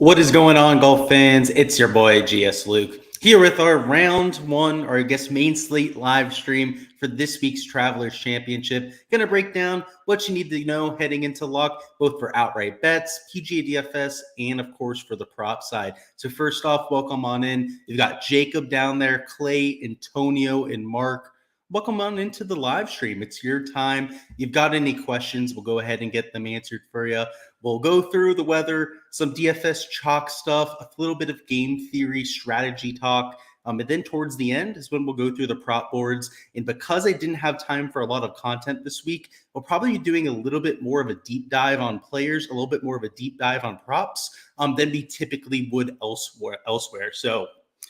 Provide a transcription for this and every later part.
What is going on, golf fans? It's your boy Gsluke here with our round one, or I guess main slate live stream for this week's Travelers Championship. Going to break down what you need to know heading into lock, both for outright bets, PGA DFS, and of course for the prop side. So first off, welcome on in. You've got Jacob down there, Clay, Antonio, and Mark. Welcome on into the live stream. It's your time. You've got any questions, we'll go ahead and get them answered for you. We'll go through the weather, some DFS chalk stuff, a little bit of game theory, strategy talk. And then towards the end is when we'll go through the prop boards. And because I didn't have time for a lot of content this week, we'll probably be doing a little bit more of a deep dive on players, a little bit more of a deep dive on props than we typically would elsewhere. So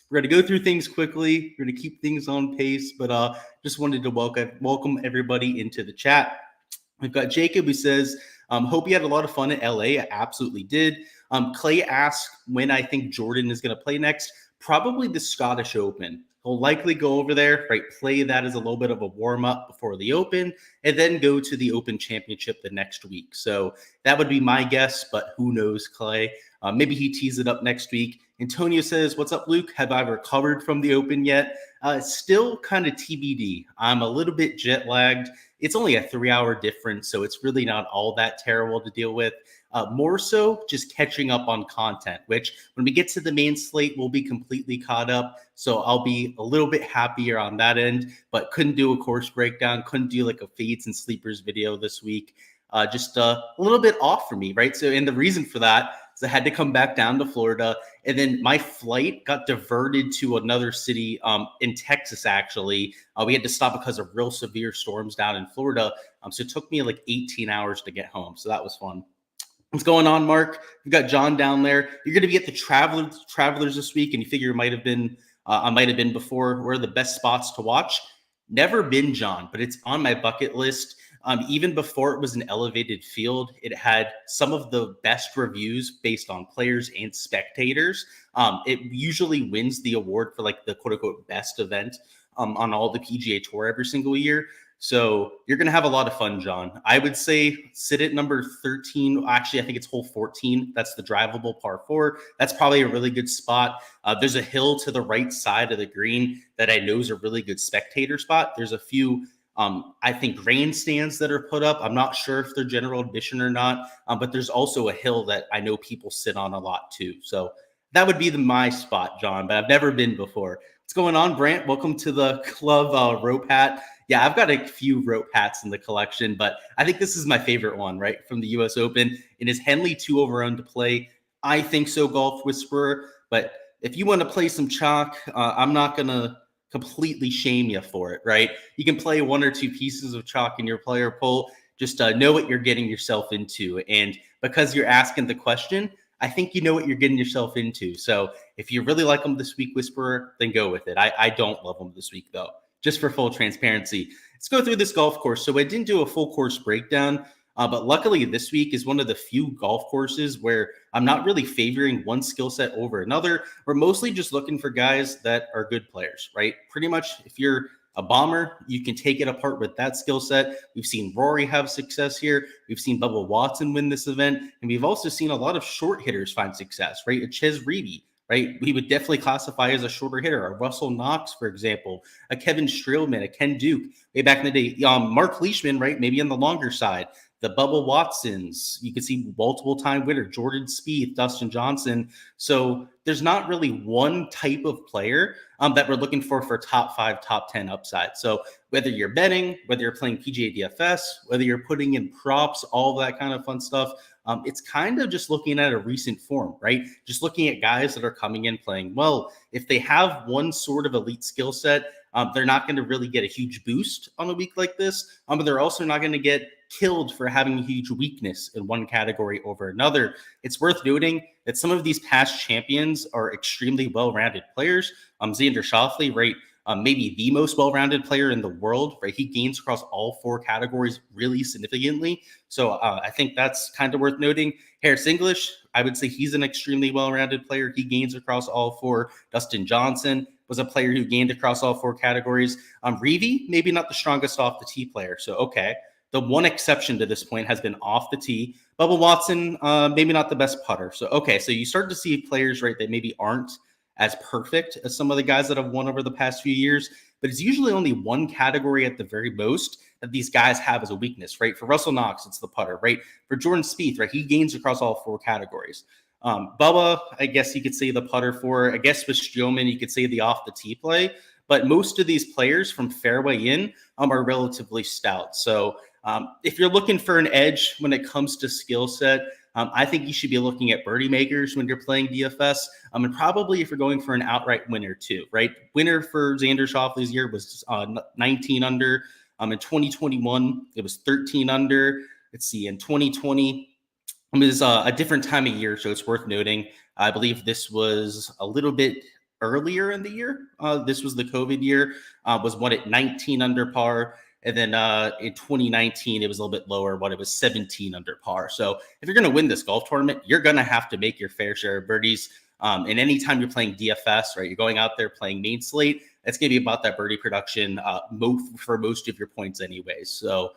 we're going to go through things quickly. We're going to keep things on pace, but just wanted to welcome everybody into the chat. We've got Jacob who says, hope you had a lot of fun in LA. I absolutely did. Clay asked when I think Jordan is going to play next. Probably the Scottish Open. He'll likely go over there, right? Play that as a little bit of a warm-up before the Open, and then go to the Open Championship the next week. So that would be my guess, but who knows, Clay? Maybe he tees it up next week. Antonio says, what's up, Luke? Have I recovered from the Open yet? Still kind of TBD. I'm a little bit jet lagged. It's only a 3-hour difference, so it's really not all that terrible to deal with. More so just catching up on content, which when we get to the main slate, we'll be completely caught up. So I'll be a little bit happier on that end, but couldn't do a course breakdown, couldn't do like a fades and sleepers video this week. Just a little bit off for me, right? So, and the reason for that is I had to come back down to Florida, and then my flight got diverted to another city in Texas, actually. We had to stop because of real severe storms down in Florida. So it took me like 18 hours to get home. So that was fun. What's going on, Mark? We've got John down there. You're going to be at the Travelers this week, and you figure I might have been before. Where are the best spots to watch? Never been, John, but it's on my bucket list. Even before it was an elevated field, it had some of the best reviews based on players and spectators. It usually wins the award for like the quote unquote best event on all the PGA Tour every single year. So you're going to have a lot of fun, John. I would say sit at number 13. Actually, I think it's hole 14. That's the drivable par 4. That's probably a really good spot. There's a hill to the right side of the green that I know is a really good spectator spot. There's a few I think grandstands that are put up. I'm not sure if they're general admission or not, but there's also a hill that I know people sit on a lot too. So that would be my spot, John, but I've never been before. What's going on, Brant? Welcome to the club rope hat. Yeah, I've got a few rope hats in the collection, but I think this is my favorite one, right, from the U.S. Open. And is Henley too overrun to play? I think so, Golf Whisperer. But if you want to play some chalk, I'm not going to completely shame you for it, right? You can play 1 or 2 pieces of chalk in your player pool. Just know what you're getting yourself into. And because you're asking the question, I think you know what you're getting yourself into. So if you really like them this week, Whisperer, then go with it. I don't love them this week, though. Just for full transparency, let's go through this golf course. So I didn't do a full course breakdown, but luckily this week is one of the few golf courses where I'm not really favoring one skill set over another. We're mostly just looking for guys that are good players, right? Pretty much if you're a bomber, you can take it apart with that skill set. We've seen Rory have success here. We've seen Bubba Watson win this event. And we've also seen a lot of short hitters find success, right? A Ches Reavie, right? We would definitely classify as a shorter hitter. A Russell Knox, for example, a Kevin Streelman, a Ken Duke, way back in the day. Mark Leishman, right? Maybe on the longer side. The Bubba Watsons, you can see multiple-time winner, Jordan Spieth, Dustin Johnson. So there's not really one type of player that we're looking for top 5, top 10 upside. So whether you're betting, whether you're playing PGA DFS, whether you're putting in props, all that kind of fun stuff, it's kind of just looking at a recent form, right? Just looking at guys that are coming in playing well. If they have one sort of elite skill set, they're not going to really get a huge boost on a week like this, but they're also not going to get killed for having a huge weakness in one category over another. It's worth noting that some of these past champions are extremely well-rounded players. Xander Schauffele, right? Maybe the most well-rounded player in the world, right? He gains across all 4 categories really significantly. So I think that's kind of worth noting. Harris English, I would say he's an extremely well-rounded player. He gains across all 4. Dustin Johnson was a player who gained across all 4 categories. Reavie, maybe not the strongest off the tee player. So, okay. The one exception to this point has been off the tee. Bubba Watson, maybe not the best putter. So, okay, so you start to see players, right, that maybe aren't as perfect as some of the guys that have won over the past few years, but it's usually only one category at the very most that these guys have as a weakness, right? For Russell Knox, it's the putter, right? For Jordan Spieth, right, he gains across all four categories. Bubba, I guess you could say the putter for. I guess with Stroman, you could say the off the tee play. But most of these players from fairway in are relatively stout. So if you're looking for an edge when it comes to skill set, I think you should be looking at birdie makers when you're playing DFS. And probably if you're going for an outright winner too, right? Winner for Xander Schauffele's year was 19 under. In 2021, it was 13 under. Let's see, in 2020, it was a different time of year, so it's worth noting. I believe this was a little bit earlier in the year. This was the COVID year, was one at 19 under par. And then in 2019, it was a little bit lower, but it was 17 under par. So if you're going to win this golf tournament, you're going to have to make your fair share of birdies. And anytime you're playing DFS, right, you're going out there playing main slate, it's going to be about that birdie production for most of your points anyways. So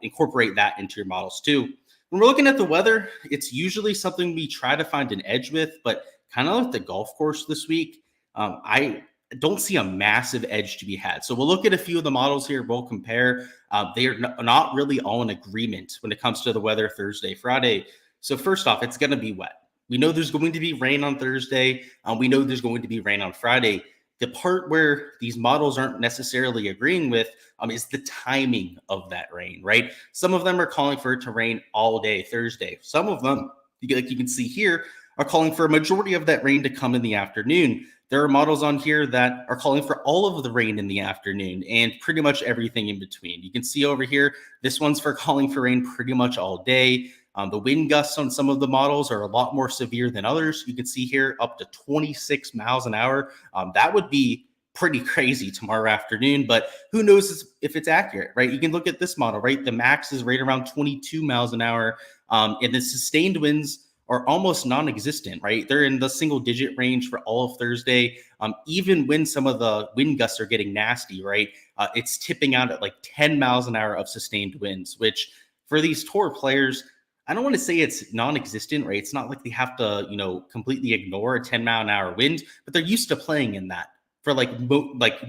incorporate that into your models too. When we're looking at the weather, it's usually something we try to find an edge with, but kind of like the golf course this week, I don't see a massive edge to be had. So we'll look at a few of the models here. We'll compare. They are not really all in agreement when it comes to the weather Thursday, Friday. So first off, it's going to be wet. We know there's going to be rain on Thursday. We know there's going to be rain on Friday. The part where these models aren't necessarily agreeing with is the timing of that rain, right? Some of them are calling for it to rain all day Thursday. Some of them, like you can see here, are calling for a majority of that rain to come in the afternoon. There are models on here that are calling for all of the rain in the afternoon and pretty much everything in between. You can see over here, this one's for calling for rain pretty much all day. The wind gusts on some of the models are a lot more severe than others. You can see here up to 26 miles an hour. That would be pretty crazy tomorrow afternoon, but who knows if it's accurate, right? You can look at this model, right? The max is right around 22 miles an hour, and the sustained winds are almost non-existent, right? They're in the single-digit range for all of Thursday. Even when some of the wind gusts are getting nasty, right? It's tipping out at like 10 miles an hour of sustained winds, which for these tour players, I don't want to say it's non-existent, right? It's not like they have to, completely ignore a 10-mile-an-hour wind, but they're used to playing in that for like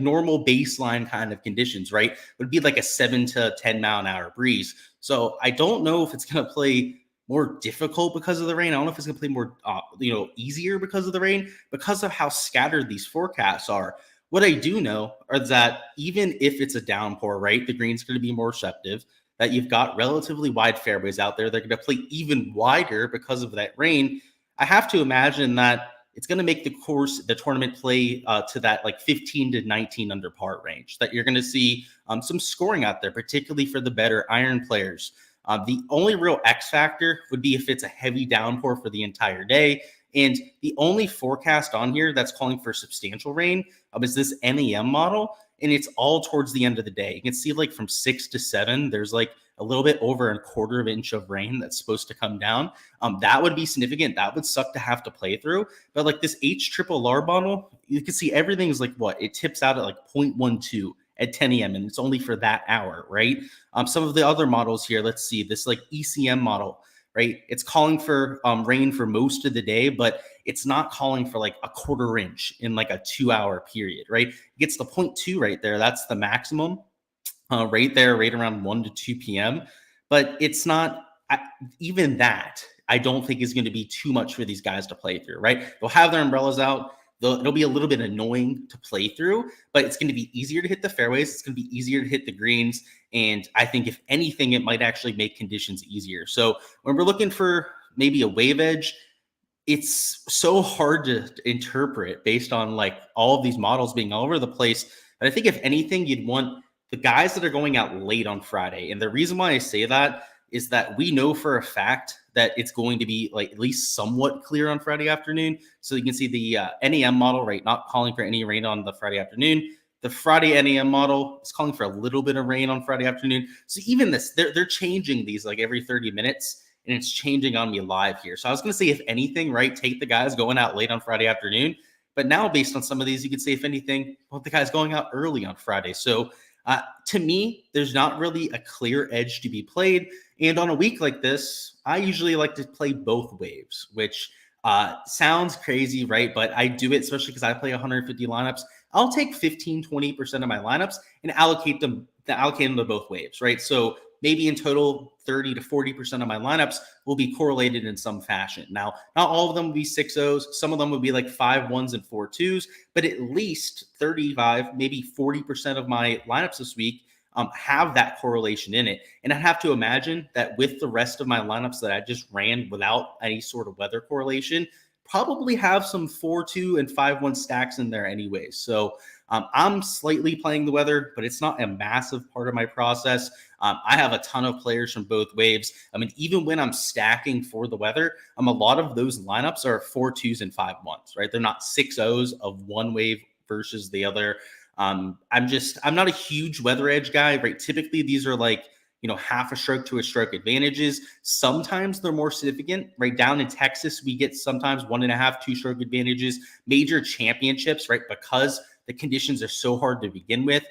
normal baseline kind of conditions, right? It would be like a 7 to 10-mile-an-hour breeze. So I don't know if it's going to play more difficult because of the rain. I don't know if it's going to play more, easier because of the rain, because of how scattered these forecasts are. What I do know is that even if it's a downpour, right, the green's going to be more receptive, that you've got relatively wide fairways out there. They're going to play even wider because of that rain. I have to imagine that it's going to make the tournament play to that like 15 to 19 under par range, that you're going to see some scoring out there, particularly for the better iron players. The only real X factor would be if it's a heavy downpour for the entire day. And the only forecast on here that's calling for substantial rain is this NEM model. And it's all towards the end of the day. You can see like from 6 to 7, there's like a little bit over a quarter of an inch of rain that's supposed to come down. That would be significant. That would suck to have to play through. But like this HRRR model, you can see everything is like what? It tips out at like 0.12 at 10 a.m. and it's only for that hour, right? Some of the other models here, let's see, this like ECM model, right? It's calling for rain for most of the day, but it's not calling for like a quarter inch in like a 2-hour period, right? It gets the 0.2 right there. That's the maximum right there, right around 1 to 2 p.m. But it's not even that. I don't think is going to be too much for these guys to play through, right? They'll have their umbrellas out. It'll be a little bit annoying to play through, but it's going to be easier to hit the fairways. It's going to be easier to hit the greens. And I think if anything, it might actually make conditions easier. So when we're looking for maybe a wave edge, it's so hard to interpret based on like all of these models being all over the place. But I think if anything, you'd want the guys that are going out late on Friday. And the reason why I say that is that we know for a fact that it's going to be like at least somewhat clear on Friday afternoon. So you can see the NEM model, right? Not calling for any rain on the Friday afternoon. The Friday NEM model is calling for a little bit of rain on Friday afternoon. So even this, they're changing these like every 30 minutes. And it's changing on me live here. So I was going to say, if anything, right, take the guys going out late on Friday afternoon. But now based on some of these, you could say, if anything, well, the guys going out early on Friday. So To me, there's not really a clear edge to be played. And on a week like this, I usually like to play both waves, which sounds crazy, right? But I do it, especially because I play 150 lineups. I'll take 15-20% of my lineups and allocate them to both waves, right? So maybe in total, 30 to 40% of my lineups will be correlated in some fashion. Now, not all of them will be 6-0s. Some of them will be like 5-1s and 4-2s, but at least 35, maybe 40% of my lineups this week have that correlation in it. And I have to imagine that with the rest of my lineups that I just ran without any sort of weather correlation, probably have some 4-2 and 5-1 stacks in there anyway. So I'm slightly playing the weather, but it's not a massive part of my process. I have a ton of players from both waves. I mean, even when I'm stacking for the weather, a lot of those lineups are 4-2s and 5-1s, right? They're not 6-0s of one wave versus the other. I'm not a huge weather edge guy, right? Typically, these are like, half a stroke to a stroke advantages. Sometimes they're more significant, right? Down in Texas, we get sometimes 1.5, 2-stroke advantages, major championships, right? Because the conditions are so hard to begin with.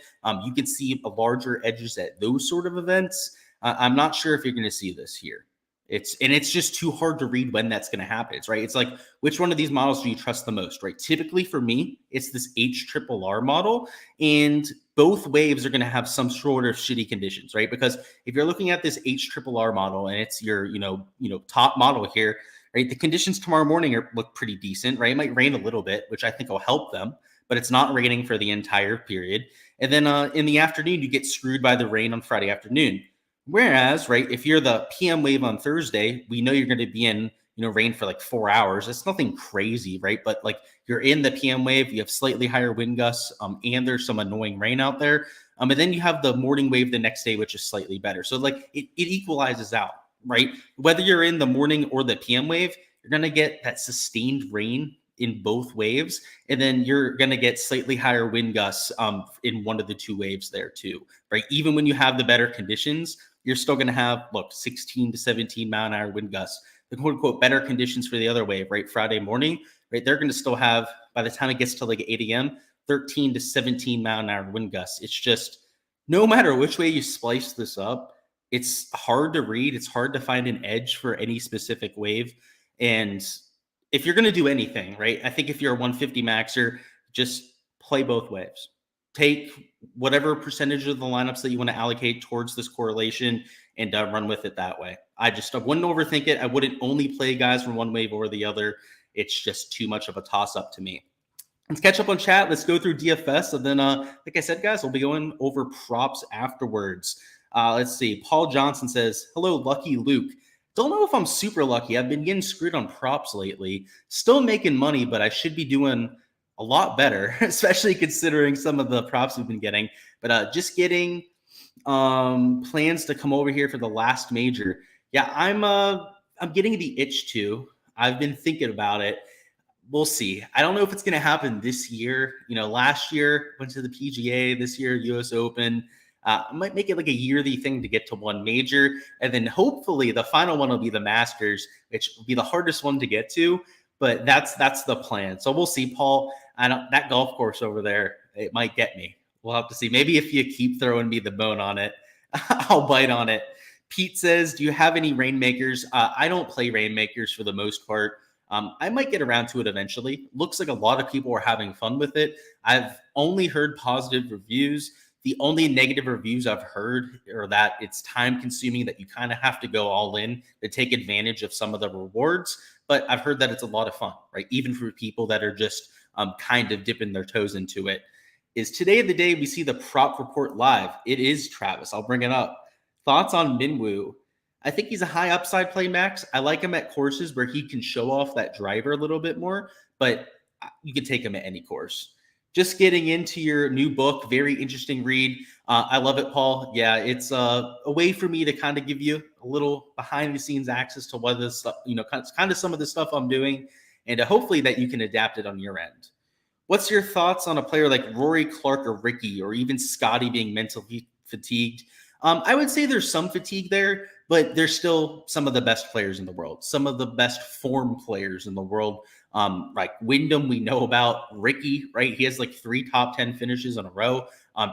You can see a larger edges at those sort of events. I'm not sure if you're going to see this here. It's just too hard to read when that's going to happen. It's like, which one of these models do you trust the most, right? Typically for me, it's this HRRR model, and both waves are going to have some sort of shitty conditions, right? Because if you're looking at this HRRR model and it's your, top model here, right? The conditions tomorrow morning look pretty decent, right? It might rain a little bit, which I think will help them, but it's not raining for the entire period. And then in the afternoon, you get screwed by the rain on Friday afternoon. Whereas, right, if you're the PM wave on Thursday, we know you're going to be in, rain for like 4 hours. It's nothing crazy, right? But like you're in the PM wave, you have slightly higher wind gusts, and there's some annoying rain out there. And then you have the morning wave the next day, which is slightly better. So like it equalizes out, right? Whether you're in the morning or the PM wave, you're going to get that sustained rain in both waves, and then you're going to get slightly higher wind gusts in one of the two waves there too, right? Even when you have the better conditions, you're still going to have, 16 to 17 mile an hour wind gusts. The quote unquote better conditions for the other wave, right? Friday morning, right? They're going to still have, by the time it gets to like 8 a.m., 13 to 17 mile an hour wind gusts. It's just, no matter which way you splice this up, it's hard to read. It's hard to find an edge for any specific wave. And if you're going to do anything, right? I think if you're a 150 maxer, just play both waves. Take whatever percentage of the lineups that you want to allocate towards this correlation and run with it that way. I wouldn't overthink it. I wouldn't only play guys from one wave or the other. It's just too much of a toss-up to me. Let's catch up on chat. Let's go through DFS. And then, like I said, guys, we'll be going over props afterwards. Let's see. Paul Johnson says, hello, Lucky Luke. Don't know if I'm super lucky. I've been getting screwed on props lately. Still making money, but I should be doing a lot better, especially considering some of the props we've been getting. But just getting plans to come over here for the last major. Yeah, I'm getting the itch to. I've been thinking about it. We'll see. I don't know if it's going to happen this year. Last year went to the PGA. This year, US Open. I might make it like a yearly thing to get to one major. And then hopefully the final one will be the Masters, which will be the hardest one to get to. But that's the plan. So we'll see, Paul. That golf course over there, it might get me. We'll have to see. Maybe if you keep throwing me the bone on it, I'll bite on it. Pete says, do you have any rainmakers? I don't play rainmakers for the most part. I might get around to it eventually. Looks like a lot of people are having fun with it. I've only heard positive reviews. The only negative reviews I've heard are that it's time consuming, that you kind of have to go all in to take advantage of some of the rewards. But I've heard that it's a lot of fun, right? Even for people that are just kind of dipping their toes into it. Is today the day we see the prop report live? It is, Travis. I'll bring it up. Thoughts on Minwoo? I think he's a high upside play, Max. I like him at courses where he can show off that driver a little bit more, but you can take him at any course. Just getting into your new book, very interesting read. I love it, Paul. Yeah, it's a way for me to kind of give you a little behind the scenes access to what this, kind of some of the stuff I'm doing, and hopefully that you can adapt it on your end. What's your thoughts on a player like Rory, Clark, or Ricky, or even Scotty being mentally fatigued? I would say there's some fatigue there, but they're still some of the best players in the world, some of the best form players in the world. Like Wyndham, we know about. Ricky, right? He has like 3 top 10 finishes in a row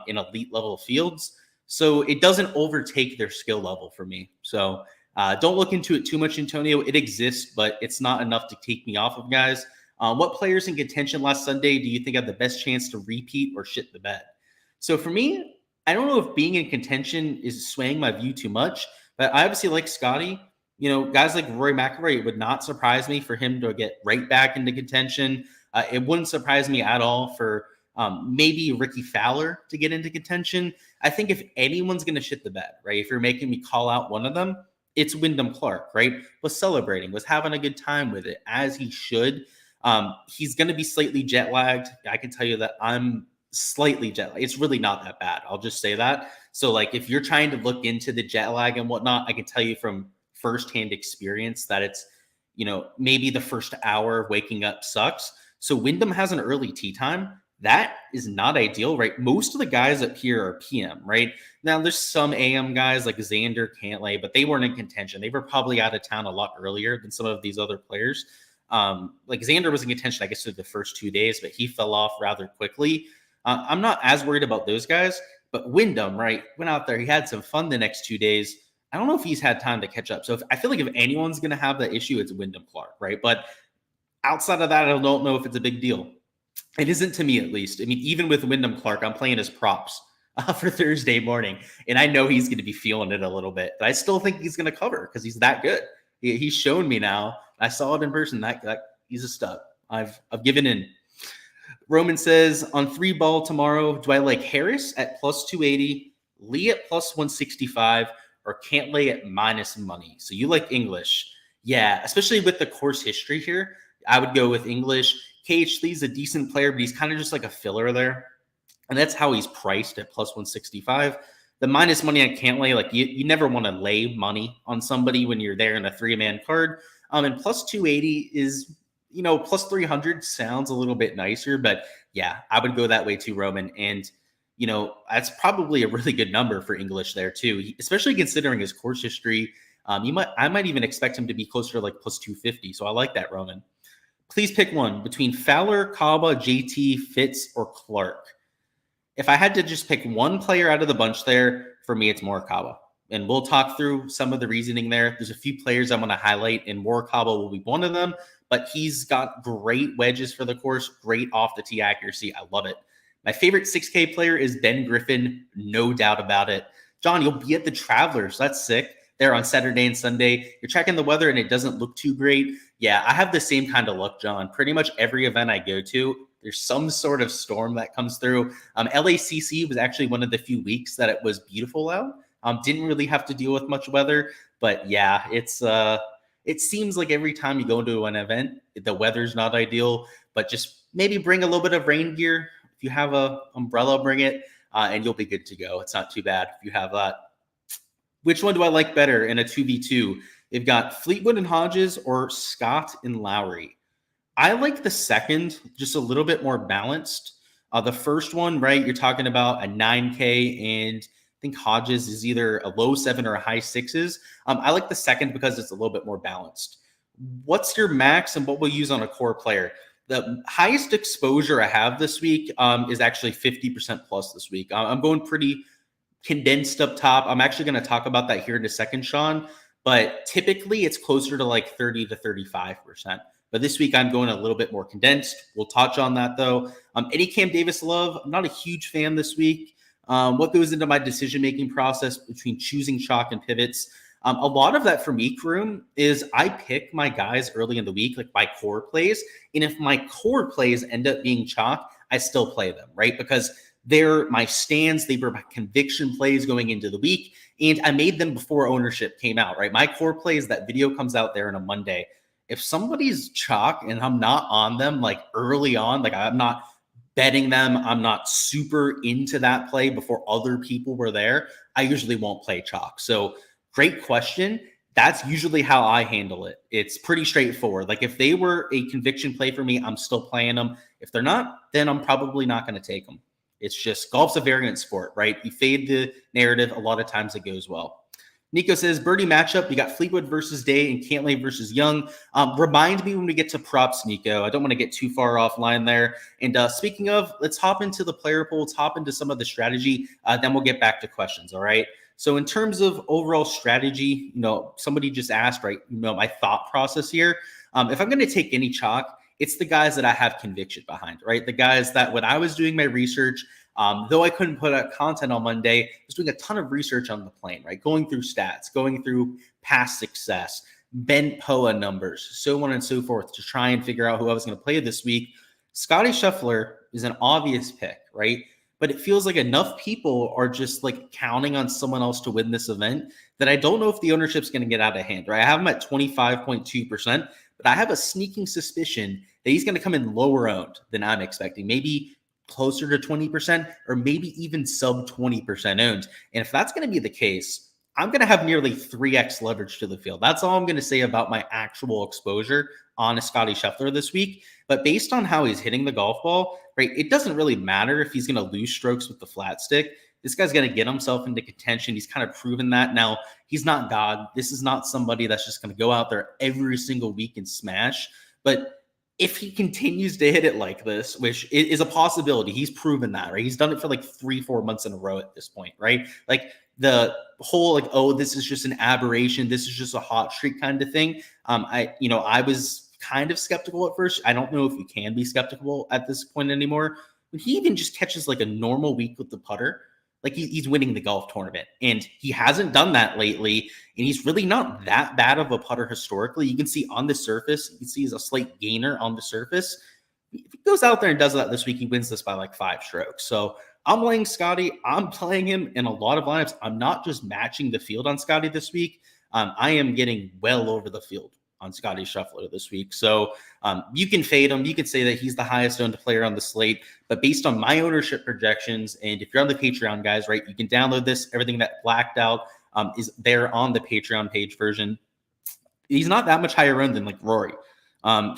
in elite level fields. So it doesn't overtake their skill level for me. So don't look into it too much, Antonio. It exists, but it's not enough to take me off of guys. What players in contention last Sunday do you think have the best chance to repeat or shit the bed? So for me, I don't know if being in contention is swaying my view too much, but I obviously like Scotty. You know, guys like Rory McIlroy, it would not surprise me for him to get right back into contention. It wouldn't surprise me at all for maybe Ricky Fowler to get into contention. I think if anyone's going to shit the bed, right, if you're making me call out one of them, it's Wyndham Clark, right? Was celebrating, was having a good time with it, as he should. He's going to be slightly jet lagged. I can tell you that I'm slightly jet lagged. It's really not that bad. I'll just say that. So, like, if you're trying to look into the jet lag and whatnot, I can tell you from firsthand experience that it's, you know, maybe the first hour waking up sucks. So Wyndham has an early tee time. That is not ideal, right? Most of the guys up here are PM, right? Now, there's some AM guys like Xander, Cantlay, but they weren't in contention. They were probably out of town a lot earlier than some of these other players. Like Xander was in contention, I guess, through the first 2 days, but he fell off rather quickly. I'm not as worried about those guys, but Wyndham, right, went out there. He had some fun the next 2 days. I don't know if he's had time to catch up. So I feel like if anyone's going to have that issue, it's Wyndham Clark, right? But outside of that, I don't know if it's a big deal. It isn't to me, at least. I mean, even with Wyndham Clark, I'm playing his props for Thursday morning, and I know he's going to be feeling it a little bit. But I still think he's going to cover because he's that good. He's shown me now. I saw it in person. That he's a stud. I've given in. Roman says, on 3-ball tomorrow, do I like Harris at plus 280, Lee at plus 165, or Cantlay at minus money? So you like English. Yeah, especially with the course history here, I would go with English. KH Lee's a decent player, but he's kind of just like a filler there. And that's how he's priced at plus 165. The minus money on Cantlay, like you never want to lay money on somebody when you're there in a 3-man card. And plus 280 is, you know, plus 300 sounds a little bit nicer, but yeah, I would go that way too, Roman. And, you know, that's probably a really good number for English there too, especially considering his course history. I might even expect him to be closer to like plus 250. So I like that, Roman. Please pick one between Fowler, Kaba, JT, Fitz, or Clark. If I had to just pick one player out of the bunch there, for me, it's Morikawa. And we'll talk through some of the reasoning there. There's a few players I want to highlight, and Morikawa will be one of them. But he's got great wedges for the course, great off the tee accuracy. I love it. My favorite 6K player is Ben Griffin, no doubt about it. John, you'll be at the Travelers. That's sick. There on Saturday and Sunday. You're checking the weather and it doesn't look too great. Yeah, I have the same kind of luck, John. Pretty much every event I go to, there's some sort of storm that comes through. LACC was actually one of the few weeks that it was beautiful out. Didn't really have to deal with much weather, but yeah, it seems like every time you go into an event, the weather's not ideal, but just maybe bring a little bit of rain gear. If you have an umbrella, bring it, and you'll be good to go. It's not too bad if you have that. Which one do I like better in a 2v2? They've got Fleetwood and Hodges or Scott and Lowry. I like the second, just a little bit more balanced. The first one, right, you're talking about a 9K, and I think Hodges is either a low 7 or a high 6s. I like the second because it's a little bit more balanced. What's your max and what we'll use on a core player? The highest exposure I have this week is actually 50% plus this week. I'm going pretty condensed up top. I'm actually going to talk about that here in a second, Sean, but typically it's closer to like 30 to 35%. But this week I'm going a little bit more condensed. We'll touch on that though. Any Cam Davis love, I'm not a huge fan this week. What goes into my decision-making process between choosing chalk and pivots? A lot of that for me, Karoom, is I pick my guys early in the week, like my core plays. And if my core plays end up being chalk, I still play them, right? Because they're my stands. They were my conviction plays going into the week. And I made them before ownership came out, right? My core plays, that video comes out there on a Monday. If somebody's chalk and I'm not on them like early on, like I'm not betting them, I'm not super into that play before other people were there, I usually won't play chalk. So great question. That's usually how I handle it. It's pretty straightforward. Like if they were a conviction play for me, I'm still playing them. If they're not, then I'm probably not going to take them. It's just golf's a variant sport, right? You fade the narrative. A lot of times it goes well. Nico says, birdie matchup. You got Fleetwood versus Day and Cantlay versus Young. Remind me when we get to props, Nico. I don't want to get too far offline there. And speaking of, let's hop into the player pool. Let's hop into some of the strategy. Then we'll get back to questions, all right? So in terms of overall strategy, somebody just asked, right, my thought process here. If I'm going to take any chalk, it's the guys that I have conviction behind, right? The guys that when I was doing my research, though I couldn't put out content on Monday, I was doing a ton of research on the plane, right? Going through stats, going through past success, bent POA numbers, so on and so forth to try and figure out who I was going to play this week. Scotty Scheffler is an obvious pick, right? But it feels like enough people are just like counting on someone else to win this event that I don't know if the ownership's going to get out of hand, right? I have him at 25.2%, but I have a sneaking suspicion that he's going to come in lower owned than I'm expecting. Maybe closer to 20% or maybe even sub 20% owned. And if that's going to be the case, I'm going to have nearly 3x leverage to the field. That's all I'm going to say about my actual exposure on a Scotty Scheffler this week. But based on how he's hitting the golf ball, right, it doesn't really matter if he's going to lose strokes with the flat stick. This guy's going to get himself into contention. He's kind of proven that. Now, he's not God. This is not somebody that's just going to go out there every single week and smash. But if he continues to hit it like this, which is a possibility, he's proven that, right? He's done it for like 3-4 months in a row at this point, right? Like the whole like, oh, this is just an aberration, this is just a hot streak kind of thing. I was kind of skeptical at first. I don't know if you can be skeptical at this point anymore. When he even just catches like a normal week with the putter, like he's winning the golf tournament, and he hasn't done that lately. And he's really not that bad of a putter historically. You can see on the surface, you can see he's a slight gainer on the surface. If he goes out there and does that this week, he wins this by like 5 strokes. So I'm playing Scotty. I'm playing him in a lot of lineups. I'm not just matching the field on Scotty this week. I am getting well over the field on Scotty Scheffler this week. So you can fade him. You can say that he's the highest owned player on the slate. But based on my ownership projections, and if you're on the Patreon, guys, right, you can download this. Everything that blacked out is there on the Patreon page version. He's not that much higher owned than like Rory.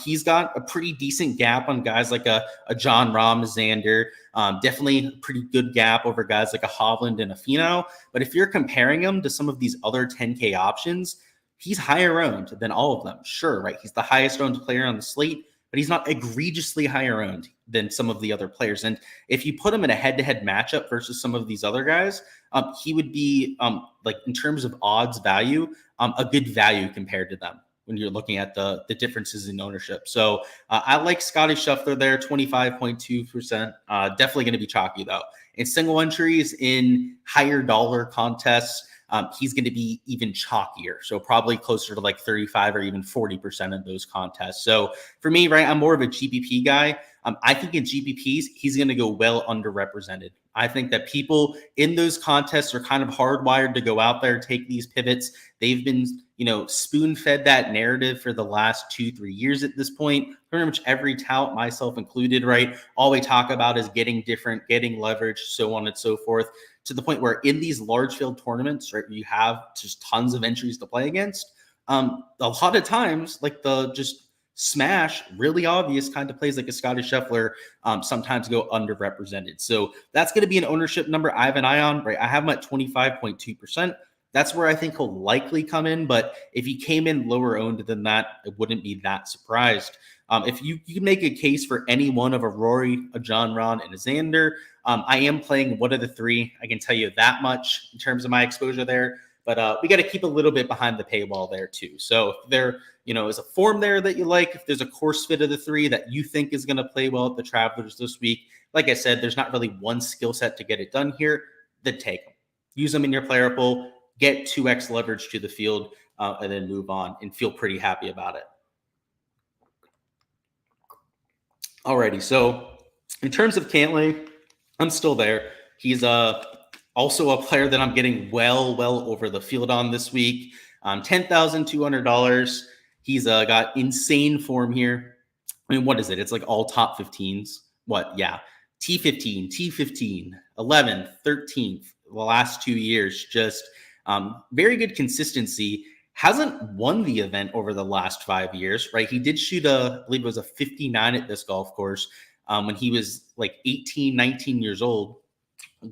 He's got a pretty decent gap on guys like a John Rahm, Xander. Definitely a pretty good gap over guys like a Hovland and a Finau. But if you're comparing him to some of these other 10K options, he's higher owned than all of them. Sure, right? He's the highest owned player on the slate, but he's not egregiously higher owned than some of the other players. And if you put him in a head-to-head matchup versus some of these other guys, he would be, like in terms of odds value, a good value compared to them when you're looking at the differences in ownership. So I like Scotty Scheffler there, 25.2%. Definitely going to be chalky, though. In single entries, in higher dollar contests, he's going to be even chalkier. So probably closer to like 35 or even 40% of those contests. So for me, right, I'm more of a GPP guy. I think in GPPs, he's going to go well underrepresented. I think that people in those contests are kind of hardwired to go out there, take these pivots. They've been, spoon-fed that narrative for the last 2-3 years at this point. Pretty much every tout, myself included, right? All we talk about is getting different, getting leverage, so on and so forth, to the point where in these large field tournaments, right, you have just tons of entries to play against. A lot of times, like the just smash, really obvious kind of plays like a Scotty Scheffler sometimes go underrepresented. So that's going to be an ownership number I have an eye on, right? I have him at 25.2%. That's where I think he'll likely come in. But if he came in lower owned than that, I wouldn't be that surprised. If you can make a case for any one of a Rory, a John Rahm, and a Xander, I am playing one of the three. I can tell you that much in terms of my exposure there. But we got to keep a little bit behind the paywall there too. So if there, is a form there that you like, if there's a course fit of the three that you think is going to play well at the Travelers this week, like I said, there's not really one skill set to get it done here. Then take them, use them in your player pool, get 2x leverage to the field, and then move on and feel pretty happy about it. Alrighty, so in terms of Cantlay, I'm still there. He's also a player that I'm getting well over the field on this week. $10,200. He's got insane form here. I mean, what is it? It's like all top 15s. What? Yeah. T15, T15, 11th, 13th, the last 2 years. Just very good consistency. Hasn't won the event over the last 5 years, right? He did shoot I believe it was a 59 at this golf course when he was like 18, 19 years old.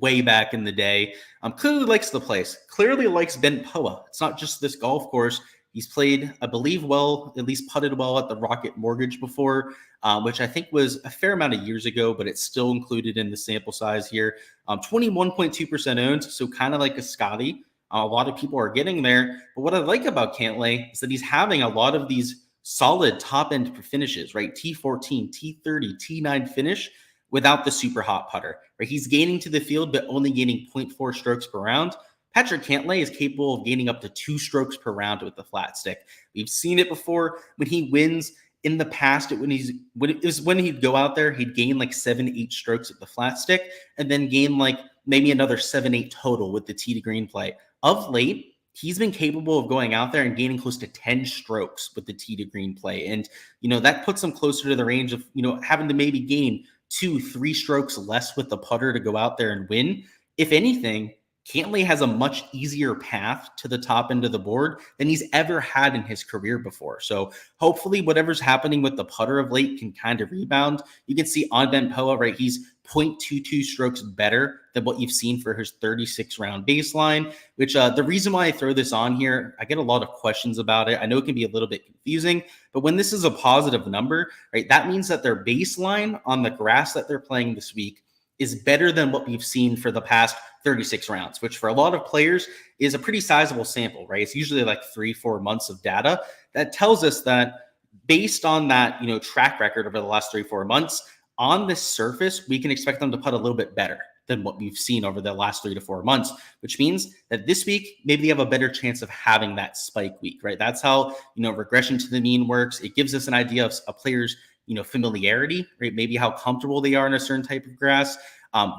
way back in the day. Clearly likes the place, clearly likes Bent Poa. It's not just this golf course. He's played, I believe, well, at least putted well at the Rocket Mortgage before, which I think was a fair amount of years ago, but it's still included in the sample size here. 21.2% owned, so kind of like a Scotty. A lot of people are getting there. But what I like about Cantlay is that he's having a lot of these solid top-end finishes, right? T14, T30, T9 finish without the super hot putter, right? He's gaining to the field, but only gaining 0.4 strokes per round. Patrick Cantlay is capable of gaining up to 2 strokes per round with the flat stick. We've seen it before when he wins in the past. When he'd go out there, he'd gain like 7-8 strokes at the flat stick and then gain like maybe another 7-8 total with the tee to green play. Of late, he's been capable of going out there and gaining close to 10 strokes with the tee to green play. And, that puts him closer to the range of, having to maybe gain 2-3 strokes less with the putter to go out there and win. If anything, Cantlay has a much easier path to the top end of the board than he's ever had in his career before. So hopefully whatever's happening with the putter of late can kind of rebound. You can see on Bent Poa, right? He's 0.22 strokes better than what you've seen for his 36 round baseline, which the reason why I throw this on here, I get a lot of questions about it. I know it can be a little bit confusing, but when this is a positive number, right, that means that their baseline on the grass that they're playing this week is better than what we've seen for the past 36 rounds, which for a lot of players is a pretty sizable sample, right? It's usually like 3-4 months of data that tells us that based on that, track record over the last 3-4 months on this surface, we can expect them to putt a little bit better than what we've seen over the last 3 to 4 months, which means that this week, maybe they have a better chance of having that spike week, right? That's how, regression to the mean works. It gives us an idea of a player's familiarity, right? Maybe how comfortable they are in a certain type of grass.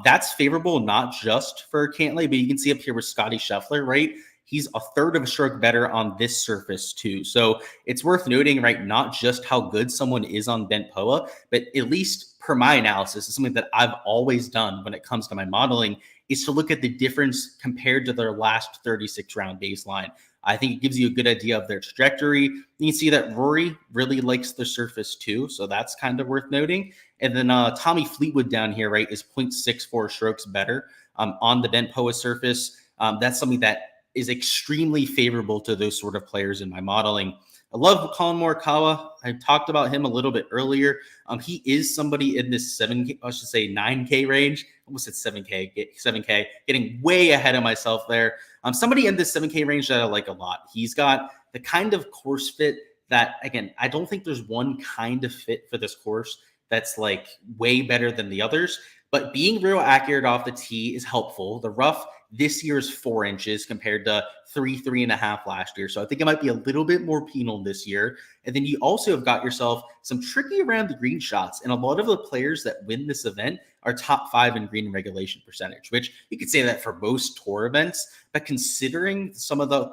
That's favorable, not just for Cantlay, but you can see up here with Scotty Scheffler, right? He's a third of a stroke better on this surface too. So it's worth noting, right? Not just how good someone is on Bent Poa, but at least per my analysis, is something that I've always done when it comes to my modeling, is to look at the difference compared to their last 36 round baseline. I think it gives you a good idea of their trajectory. You can see that Rory really likes the surface too, so that's kind of worth noting. And then Tommy Fleetwood down here, right, is 0.64 strokes better on the Bent Poa surface. That's something that is extremely favorable to those sort of players in my modeling. I love Colin Morikawa. I talked about him a little bit earlier. He is somebody in this 9K range. Almost said 7K, getting way ahead of myself there. Somebody in this 7K range that I like a lot. He's got the kind of course fit that, again, I don't think there's one kind of fit for this course that's like way better than the others, but being real accurate off the tee is helpful. The rough this year is 4 inches compared to 3.5 last year. So I think it might be a little bit more penal this year. And then you also have got yourself some tricky around the green shots. And a lot of the players that win this event are top 5 in green regulation percentage, which you could say that for most tour events. But considering some of the,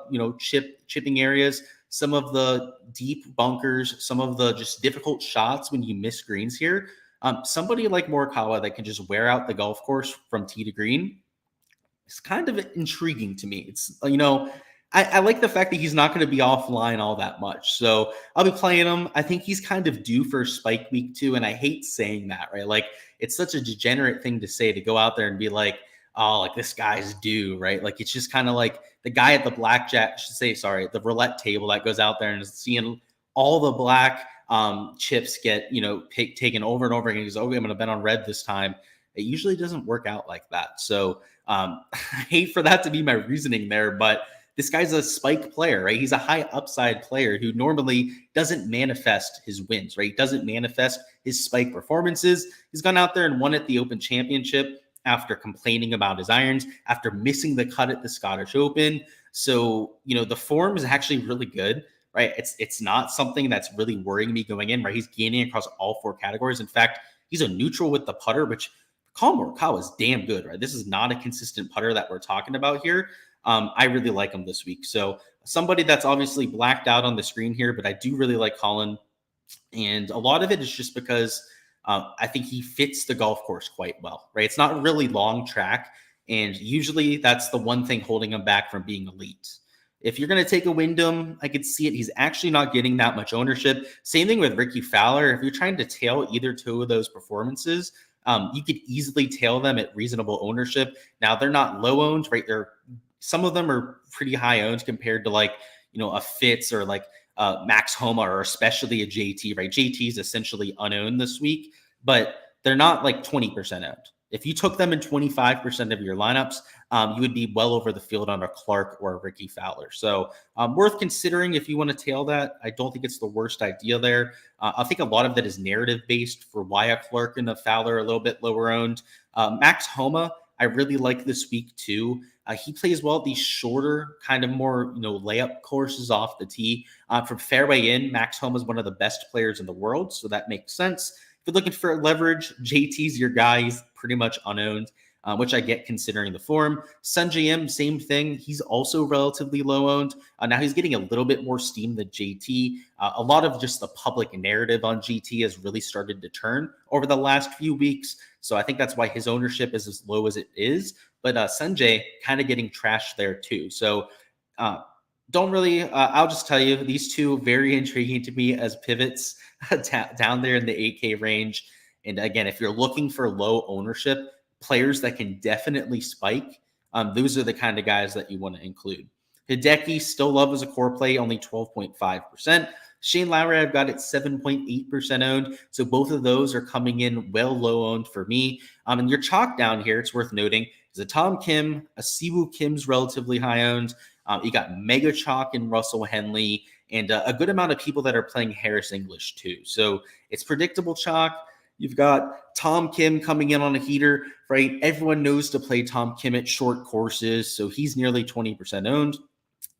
chipping areas, some of the deep bunkers, some of the just difficult shots when you miss greens here, somebody like Morikawa that can just wear out the golf course from tee to green, it's kind of intriguing to me. It's, I like the fact that he's not going to be offline all that much. So I'll be playing him. I think he's kind of due for spike week too. And I hate saying that, right? Like, it's such a degenerate thing to say, to go out there and be like, oh, like this guy's due, right? Like, it's just kind of like the guy at the the roulette table that goes out there and is seeing all the black chips get, taken over and over again. He's, okay, I'm going to bet on red this time. It usually doesn't work out like that. So I hate for that to be my reasoning there, but this guy's a spike player, right? He's a high upside player who normally doesn't manifest his wins, right? He doesn't manifest his spike performances. He's gone out there and won at the Open Championship after complaining about his irons, after missing the cut at the Scottish Open. So, the form is actually really good, right? It's not something that's really worrying me going in, right? He's gaining across all 4 categories. In fact, he's a neutral with the putter, which Colin Morikawa is damn good, right? This is not a consistent putter that we're talking about here. I really like him this week. So somebody that's obviously blacked out on the screen here, but I do really like Colin. And a lot of it is just because I think he fits the golf course quite well, right? It's not really long track. And usually that's the one thing holding him back from being elite. If you're going to take a Wyndham, I could see it. He's actually not getting that much ownership. Same thing with Ricky Fowler. If you're trying to tail either 2 of those performances, You could easily tail them at reasonable ownership. Now they're not low owned, right? Some of them are pretty high owned compared to like, a Fitz or like Max Homa or especially a JT, right? JT is essentially unowned this week, but they're not like 20% owned. If you took them in 25% of your lineups, you would be well over the field on a Clark or a Ricky Fowler. So worth considering if you want to tail that. I don't think it's the worst idea there. I think a lot of that is narrative based for why a Clark and a Fowler are a little bit lower owned. Max Homa, I really like this week too. He plays well at these shorter, kind of more, layup courses off the tee. From fairway in, Max Homa is one of the best players in the world, so that makes sense. If you're looking for leverage, JT's your guy. He's pretty much unowned, which I get considering the form. Sungjae Im, same thing. He's also relatively low owned. Now he's getting a little bit more steam than JT. A lot of just the public narrative on GT has really started to turn over the last few weeks. So I think that's why his ownership is as low as it is. But Sungjae kind of getting trashed there too. So don't really, I'll just tell you, these two very intriguing to me as pivots down there in the 8K range. And again, if you're looking for low ownership, players that can definitely spike, those are the kind of guys that you want to include. Hideki, still love as a core play, only 12.5%. Shane Lowry, I've got it 7.8% owned. So both of those are coming in well low owned for me. And your chalk down here, it's worth noting, is a Tom Kim, a Siwoo Kim's relatively high owned. You got Mega Chalk and Russell Henley, and a good amount of people that are playing Harris English too. So it's predictable chalk. You've got Tom Kim coming in on a heater, right? Everyone knows to play Tom Kim at short courses, so he's nearly 20% owned.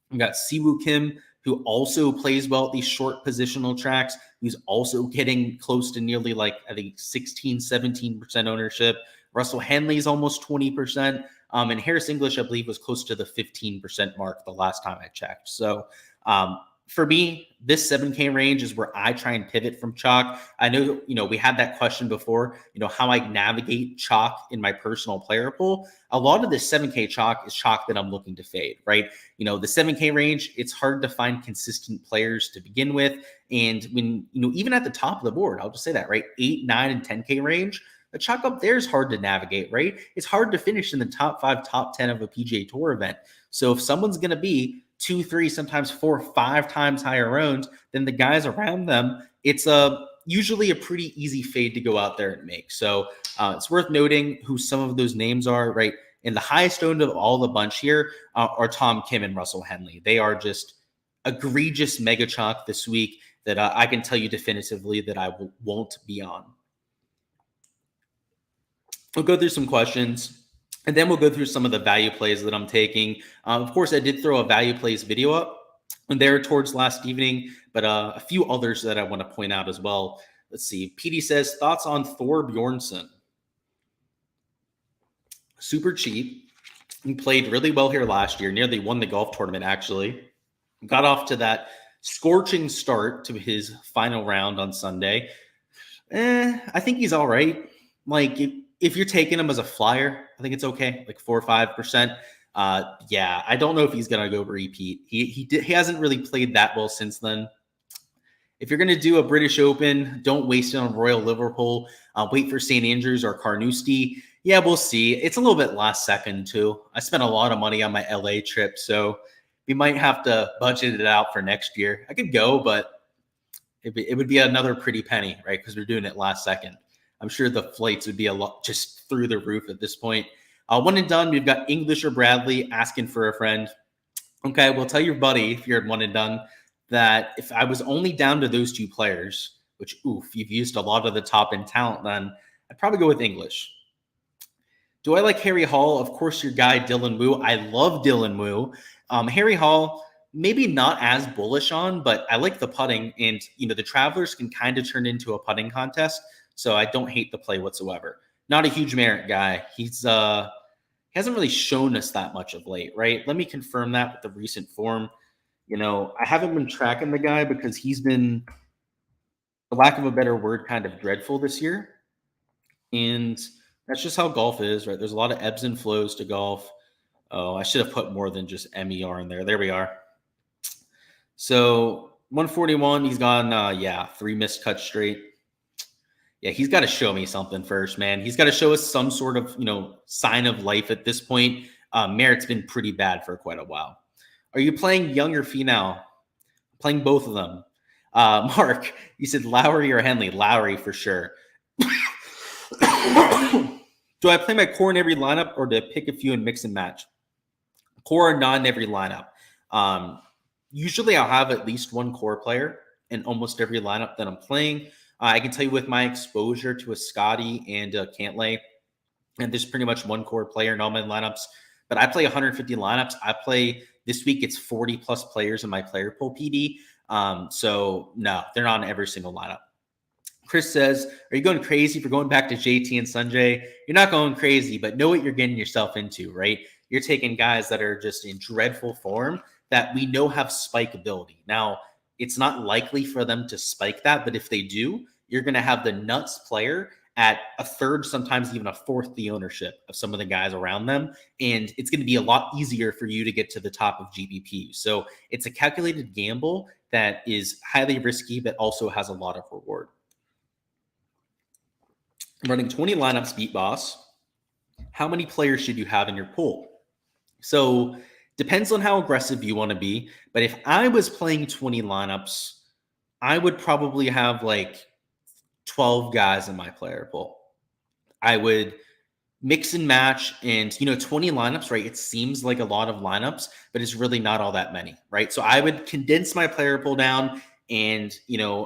We've got Siwoo Kim, who also plays well at these short positional tracks. He's also getting close to nearly like, I think, 16, 17% ownership. Russell Henley's almost 20%. And Harris English, I believe, was close to the 15% mark the last time I checked. So for me, this 7K range is where I try and pivot from chalk. I know, we had that question before, how I navigate chalk in my personal player pool. A lot of this 7K chalk is chalk that I'm looking to fade, right? The 7K range, it's hard to find consistent players to begin with. And when, even at the top of the board, I'll just say that, right? 8, 9, and 10K range, the chalk up there is hard to navigate, right? It's hard to finish in the top 5, top 10 of a PGA Tour event. So if someone's going to be 2, 3, sometimes 4, 5 times higher owned than the guys around them, it's usually a pretty easy fade to go out there and make. So it's worth noting who some of those names are, right? And the highest owned of all the bunch here are Tom Kim and Russell Henley. They are just egregious mega chalk this week that I can tell you definitively that I won't be on. We'll go through some questions, and then we'll go through some of the value plays that I'm taking. Of course, I did throw a value plays video up there towards last evening, but a few others that I want to point out as well. Let's see. PD says, thoughts on Thor Bjornsson? Super cheap. He played really well here last year, nearly won the golf tournament, actually. Got off to that scorching start to his final round on Sunday. I think he's all right. Like, if you're taking him as a flyer, I think it's okay, like 4 or 5%. Yeah, I don't know if he's gonna go repeat. He hasn't really played that well since then. If you're gonna do a British Open, don't waste it on Royal Liverpool. Wait for St. Andrews or Carnoustie. Yeah, we'll see. It's a little bit last second too. I spent a lot of money on my LA trip, so we might have to budget it out for next year. I could go, but it would be another pretty penny, right? Because we're doing it last second. I'm sure the flights would be a lot just through the roof at this point. One and done, we've got English or Bradley asking for a friend. Okay, well, tell your buddy if you're at one and done that if I was only down to those two players, which, you've used a lot of the top end talent, then I'd probably go with English. Do I like Harry Hall? Of course, your guy, Dylan Wu. I love Dylan Wu. Harry Hall, maybe not as bullish on, but I like the putting. And, the Travelers can kind of turn into a putting contest. So I don't hate the play whatsoever. Not a huge merit guy. He hasn't really shown us that much of late, right? Let me confirm that with the recent form. I haven't been tracking the guy because he's been, for lack of a better word, kind of dreadful this year. And that's just how golf is, right? There's a lot of ebbs and flows to golf. Oh, I should have put more than just MER in there. There we are. So 141, he's gone, 3 missed cuts straight. Yeah, he's got to show me something first, man. He's got to show us some sort of, sign of life at this point. Merritt's been pretty bad for quite a while. Are you playing Young or Finau? Playing both of them. Mark, you said Lowry or Henley? Lowry for sure. Do I play my core in every lineup or do I pick a few and mix and match? Core or not in every lineup. Usually I'll have at least one core player in almost every lineup that I'm playing. I can tell you with my exposure to a Scotty and a Cantlay, and there's pretty much one core player in all my lineups, but I play 150 lineups. I play this week, it's 40 plus players in my player pool PD. So no, they're not in every single lineup. Chris says, are you going crazy for going back to JT and Sanjay? You're not going crazy, but know what you're getting yourself into, right? You're taking guys that are just in dreadful form that we know have spike ability. Now, it's not likely for them to spike that, but if they do, you're going to have the nuts player at a third, sometimes even a fourth the ownership of some of the guys around them. And it's going to be a lot easier for you to get to the top of GPP. So it's a calculated gamble that is highly risky, but also has a lot of reward. Running 20 lineups beat boss. How many players should you have in your pool? So depends on how aggressive you want to be. But if I was playing 20 lineups, I would probably have like 12 guys in my player pool. I would mix and match and, 20 lineups, right? It seems like a lot of lineups, but it's really not all that many, right? So I would condense my player pool down and,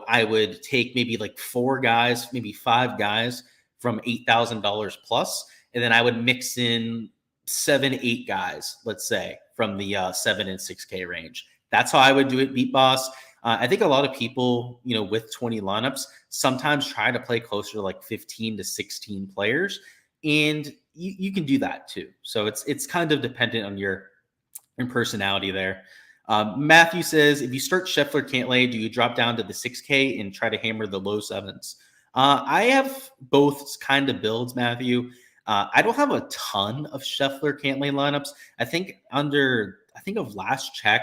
I would take maybe like 4 guys, maybe 5 guys from $8,000 plus. And then I would mix in 7, 8 guys, let's say, from the 7 and 6K range. That's how I would do it, Beat Boss. I think a lot of people, with 20 lineups, sometimes try to play closer to like 15 to 16 players. And you can do that too. So it's kind of dependent on your personality there. Matthew says, if you start Scheffler Cantlay, do you drop down to the 6K and try to hammer the low 7s? I have both kind of builds, Matthew. I don't have a ton of Scheffler Cantlay lineups. I think of last check,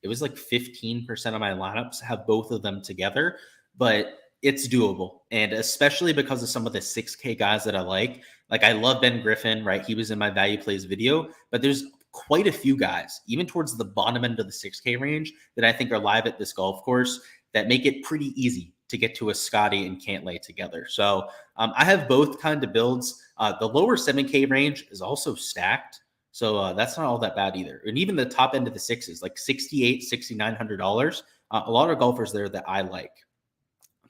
it was like 15% of my lineups have both of them together, but it's doable. And especially because of some of the 6K guys that I like I love Ben Griffin, right? He was in my value plays video, but there's quite a few guys, even towards the bottom end of the 6K range, that I think are live at this golf course that make it pretty easy to get to a Scotty and Cantlay together. So I have both kind of builds. The lower 7K range is also stacked. So that's not all that bad either. And even the top end of the 6s, like $6,800, $6,900, a lot of golfers there that I like.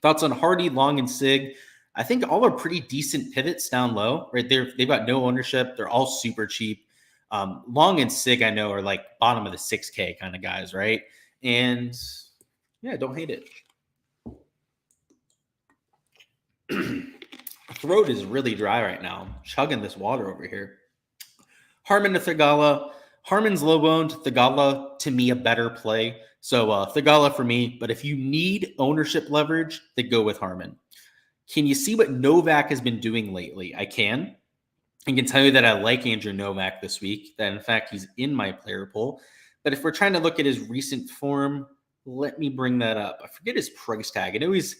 Thoughts on Hardy, Long, and Sig? I think all are pretty decent pivots down low, right? They've got no ownership. They're all super cheap. Long and Sig, I know, are like bottom of the 6K kind of guys, right? And yeah, don't hate it. Throat is really dry right now. I'm chugging this water over here. Harman to Thigala. Harman's low-owned. Thigala, to me, a better play. So Thigala for me. But if you need ownership leverage, then go with Harman. Can you see what Novak has been doing lately? I can. I can tell you that I like Andrew Novak this week. That, in fact, he's in my player pool. But if we're trying to look at his recent form, let me bring that up. I forget his price tag. I know he's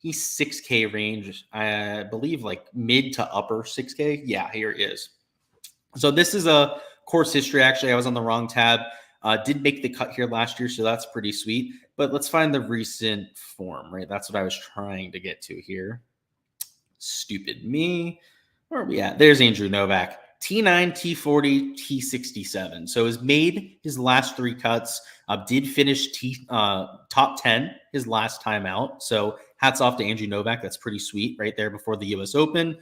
6K range. I believe like mid to upper 6K. Yeah, here it is. So this is a course history. Actually, I was on the wrong tab. Did make the cut here last year, so that's pretty sweet. But let's find the recent form, right? That's what I was trying to get to here. Stupid me. Where are we at? There's Andrew Novak. T9, T40, T67. So has made his last 3 cuts. Did finish top 10 his last time out. So hats off to Andrew Novak. That's pretty sweet right there before the US Open.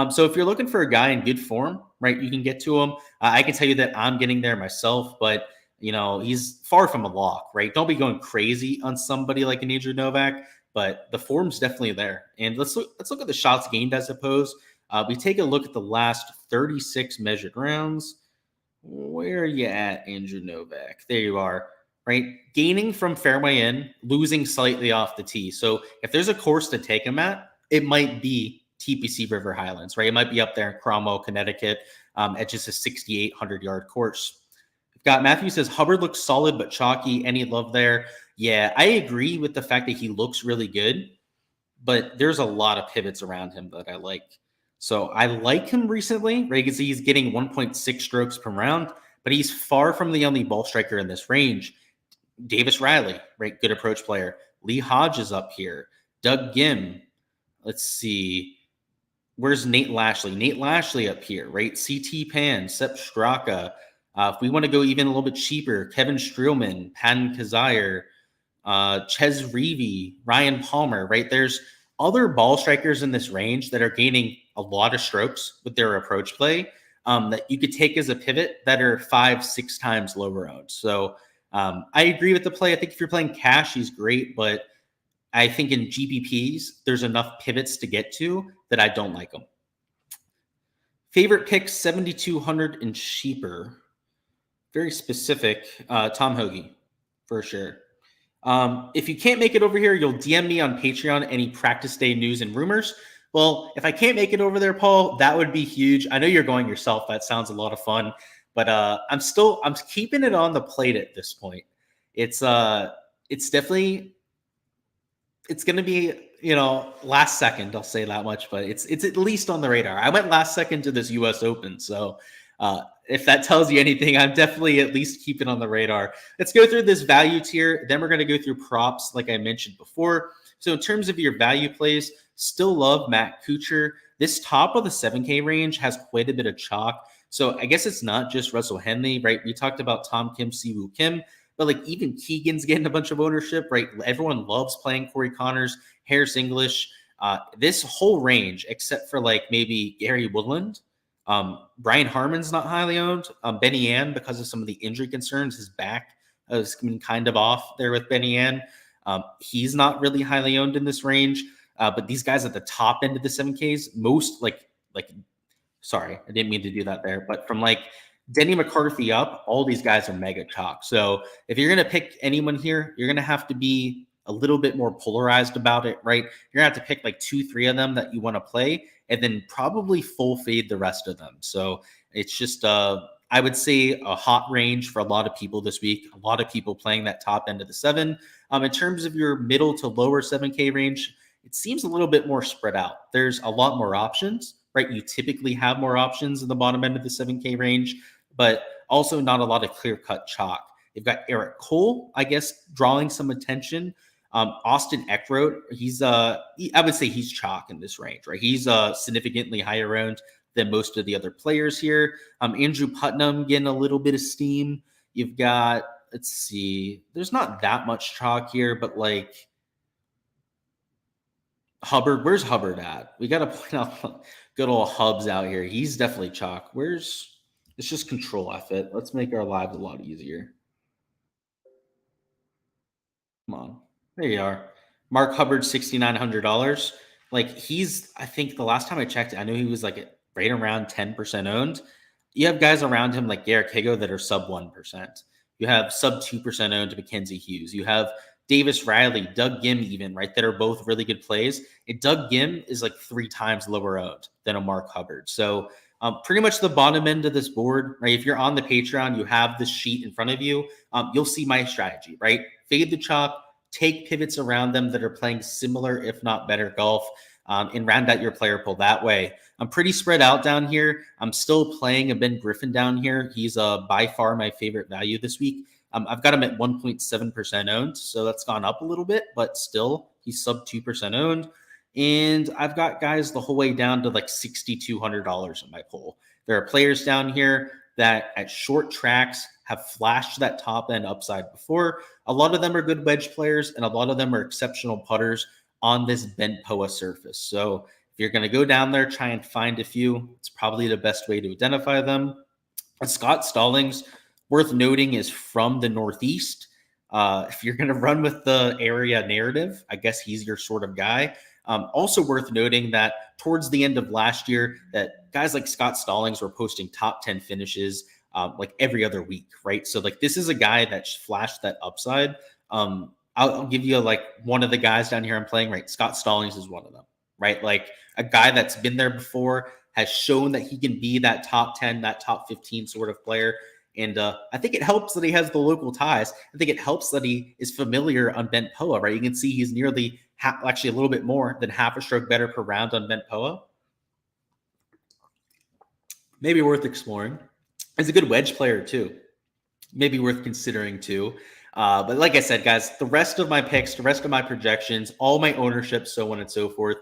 So if you're looking for a guy in good form, right, you can get to him. I can tell you that I'm getting there myself, but he's far from a lock, right? Don't be going crazy on somebody like an Andrew Novak, but the form's definitely there. And let's look at the shots gained, I suppose. We take a look at the last 36 measured rounds. Where are you at, Andrew Novak? There you are, right? Gaining from fairway in, losing slightly off the tee. So if there's a course to take him at, it might be TPC River Highlands, right? It might be up there in Cromwell, Connecticut, at just a 6,800-yard course. We've got Matthew says, Hubbard looks solid but chalky. Any love there? Yeah, I agree with the fact that he looks really good. but there's a lot of pivots around him that I like. So I like him recently, right? You can see he's getting 1.6 strokes per round, but he's far from the only ball striker in this range. Davis Riley, right? Good approach player. Lee Hodge is up here. Doug Gim. Let's see. Where's Nate Lashley? Nate Lashley up here, right? CT Pan, Sepp Straka. If we want to go even a little bit cheaper, Kevin Streelman, Patton Kazire, Ches Reavie, Ryan Palmer, right? There's other ball strikers in this range that are gaining a lot of strokes with their approach play that you could take as a pivot that are 5-6 times lower owned. So I agree with the play. I think if you're playing cash, he's great, but I think in GPPs, there's enough pivots to get to that I don't like them. Favorite pick, 7,200 and cheaper. Very specific. Tom Hoagie, for sure. If you can't make it over here, you'll DM me on Patreon any practice day news and rumors. Well, if I can't make it over there, Paul, that would be huge. I know you're going yourself. That sounds a lot of fun. But I'm keeping it on the plate at this point. It's definitely, it's going to be, last second, I'll say that much, but it's at least on the radar. I went last second to this US Open. So if that tells you anything, I'm definitely at least keeping on the radar. Let's go through this value tier. Then we're going to go through props, like I mentioned before. So in terms of your value plays, still love Matt Kuchar. This top of the 7K range has quite a bit of chalk. So I guess it's not just Russell Henley, right? We talked about Tom Kim, Siwoo Kim, but like even Keegan's getting a bunch of ownership, right? Everyone loves playing Corey Connors, Harris English. This whole range, except for like maybe Gary Woodland. Brian Harmon's not highly owned. Benny Ann, because of some of the injury concerns, his back has been kind of off there with Benny Ann. He's not really highly owned in this range. But these guys at the top end of the 7Ks, most sorry, I didn't mean to do that there, but from like Denny McCarthy up, all these guys are mega chalk. So if you're going to pick anyone here, you're going to have to be a little bit more polarized about it, right? You're going to have to pick like 2-3 of them that you want to play and then probably full fade the rest of them. So it's just, I would say a hot range for a lot of people this week. A lot of people playing that top end of the 7. In terms of your middle to lower 7K range, it seems a little bit more spread out. There's a lot more options, right? You typically have more options in the bottom end of the 7K range, but also not a lot of clear-cut chalk. You've got Eric Cole, I guess, drawing some attention. Austin Eckroat, I would say he's chalk in this range, right? He's significantly higher owned than most of the other players here. Andrew Putnam getting a little bit of steam. You've got, let's see, there's not that much chalk here, but like Hubbard, where's Hubbard at? We got to point out good old Hubs out here. He's definitely chalk. It's just control F it. Let's make our lives a lot easier. Come on. There you are. Mark Hubbard, $6,900. Like I think the last time I checked, I knew he was like right around 10% owned. You have guys around him like Garrett Higo that are sub 1%. You have sub 2% owned to Mackenzie Hughes. You have Davis Riley, Doug Gim even, right, that are both really good plays. And Doug Gim is like 3 times lower owned than a Mark Hubbard. So pretty much the bottom end of this board, right? If you're on the Patreon, you have this sheet in front of you. You'll see my strategy, right? Fade the chalk, take pivots around them that are playing similar, if not better golf, and round out your player pool that way. I'm pretty spread out down here. I'm still playing a Ben Griffin down here. He's by far my favorite value this week. I've got him at 1.7% owned, so that's gone up a little bit, but still he's sub 2% owned. And I've got guys the whole way down to like $6,200 in my pool. There are players down here that at short tracks have flashed that top end upside before. A lot of them are good wedge players, and a lot of them are exceptional putters on this bent POA surface. So if you're going to go down there, try and find a few. It's probably the best way to identify them. Scott Stallings, worth noting, is from the Northeast. If you're going to run with the area narrative, I guess he's your sort of guy. Also worth noting that towards the end of last year, that guys like Scott Stallings were posting top 10 finishes like every other week, right? So like this is a guy that flashed that upside. I'll give you like one of the guys down here I'm playing, right? Scott Stallings is one of them, right? Like a guy that's been there before, has shown that he can be that top 10, that top 15 sort of player. And I think it helps that he has the local ties. I think it helps that he is familiar on Bent Poa, right? You can see he's nearly actually a little bit more than half a stroke better per round on Bent Poa. Maybe worth exploring. He's a good wedge player too. Maybe worth considering too. But like I said, guys, the rest of my picks, the rest of my projections, all my ownership, so on and so forth,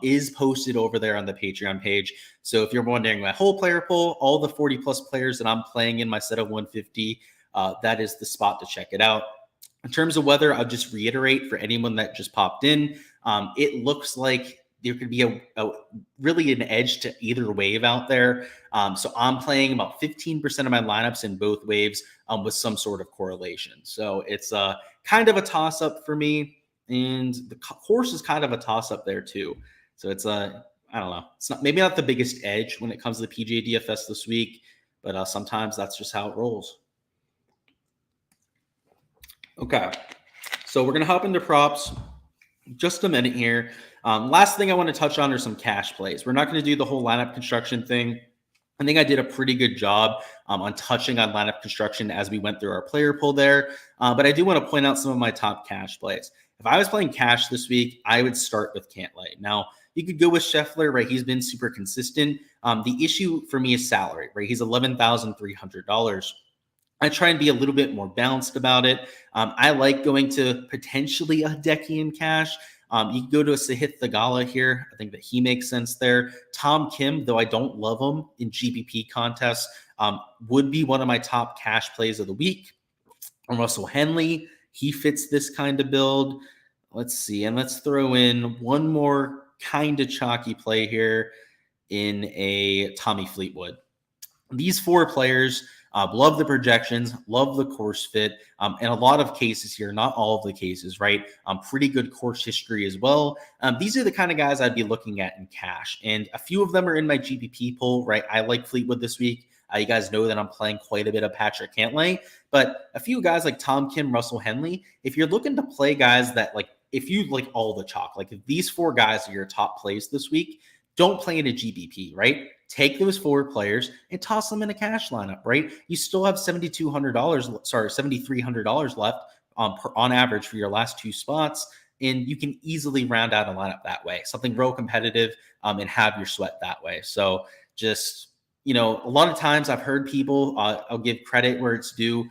is posted over there on the Patreon page. So if you're wondering my whole player pool, all the 40 plus players that I'm playing in my set of 150, that is the spot to check it out. In terms of weather, I'll just reiterate for anyone that just popped in, it looks like there could be a really an edge to either wave out there. So I'm playing about 15% of my lineups in both waves with some sort of correlation. So it's kind of a toss-up for me. And the course is kind of a toss-up there too. So it's I don't know. It's not maybe not the biggest edge when it comes to the PGA DFS this week, but sometimes that's just how it rolls. Okay, so we're going to hop into props. Just a minute here. Last thing I want to touch on are some cash plays. We're not going to do the whole lineup construction thing. I think I did a pretty good job on touching on lineup construction as we went through our player pool there. But I do want to point out some of my top cash plays. If I was playing cash this week, I would start with Cantlay. Now, you could go with Scheffler, right? He's been super consistent. The issue for me is salary, right? He's $11,300. I try and be a little bit more balanced about it. I like going to potentially a Hideki in cash. You can go to a Sahith Theegala here. I think that he makes sense there. Tom Kim, though I don't love him in GPP contests, would be one of my top cash plays of the week. Russell Henley, he fits this kind of build. Let's see, and let's throw in one more kind of chalky play here in a Tommy Fleetwood. These four players, love the projections, love the course fit, and a lot of cases here, not all of the cases, right? Pretty good course history as well. These are the kind of guys I'd be looking at in cash, and a few of them are in my GPP pool, right? I like Fleetwood this week. You guys know that I'm playing quite a bit of Patrick Cantlay, but a few guys like Tom Kim, Russell Henley, if you're looking to play guys that like, if you like all the chalk, like if these four guys are your top plays this week, don't play in a GPP, right? Take those four players and toss them in a cash lineup, right? You still have $7,300 left on average for your last two spots, and you can easily round out a lineup that way. Something real competitive and have your sweat that way. So just, a lot of times I've heard people, I'll give credit where it's due.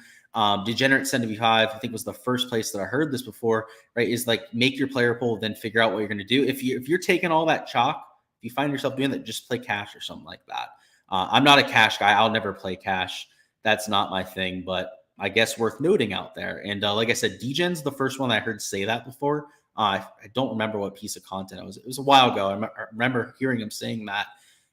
Degenerate 75, I think was the first place that I heard this before, right? Is like make your player pool, then figure out what you're going to do. If you're taking all that chalk, if you find yourself doing that, just play cash or something like that. I'm not a cash guy. I'll never play cash. That's not my thing, but I guess worth noting out there. And like I said, Degen's the first one I heard say that before. I don't remember what piece of content it was. It was a while ago. I remember hearing him saying that.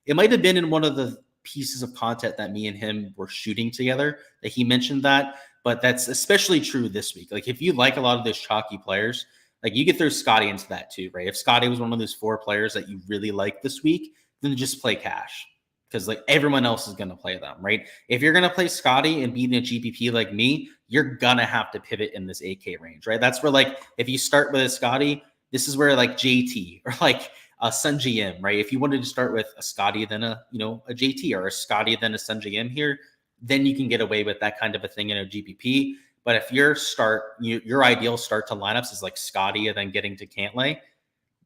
It might have been in one of the pieces of content that me and him were shooting together that he mentioned that. But that's especially true this week. Like if you like a lot of those chalky players, like you could throw Scotty into that too, right? If Scotty was one of those four players that you really like this week, then just play cash because like everyone else is going to play them, right? If you're going to play Scotty and be in a GPP like me, you're going to have to pivot in this 8K range, right? That's where like if you start with a Scotty, this is where like JT or like a Sun GM, right? If you wanted to start with a Scotty, then a JT or a Scotty, then a Sun GM here, then you can get away with that kind of a thing in a GPP. But if your ideal start to lineups is like Scotty and then getting to Cantlay,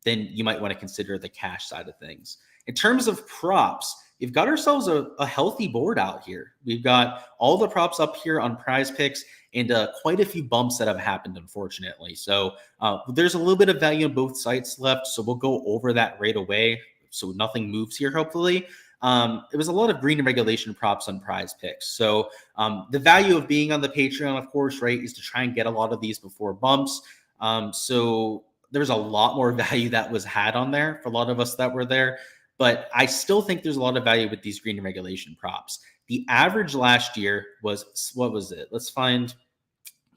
then you might want to consider the cash side of things. In terms of props, we've got ourselves a healthy board out here. We've got all the props up here on Prize Picks and quite a few bumps that have happened, unfortunately. So there's a little bit of value on both sites left. So we'll go over that right away. So nothing moves here, hopefully. It was a lot of green regulation props on Prize Picks. So the value of being on the Patreon, of course, right, is to try and get a lot of these before bumps. So there's a lot more value that was had on there for a lot of us that were there. But I still think there's a lot of value with these green regulation props. The average last year was, what was it? Let's find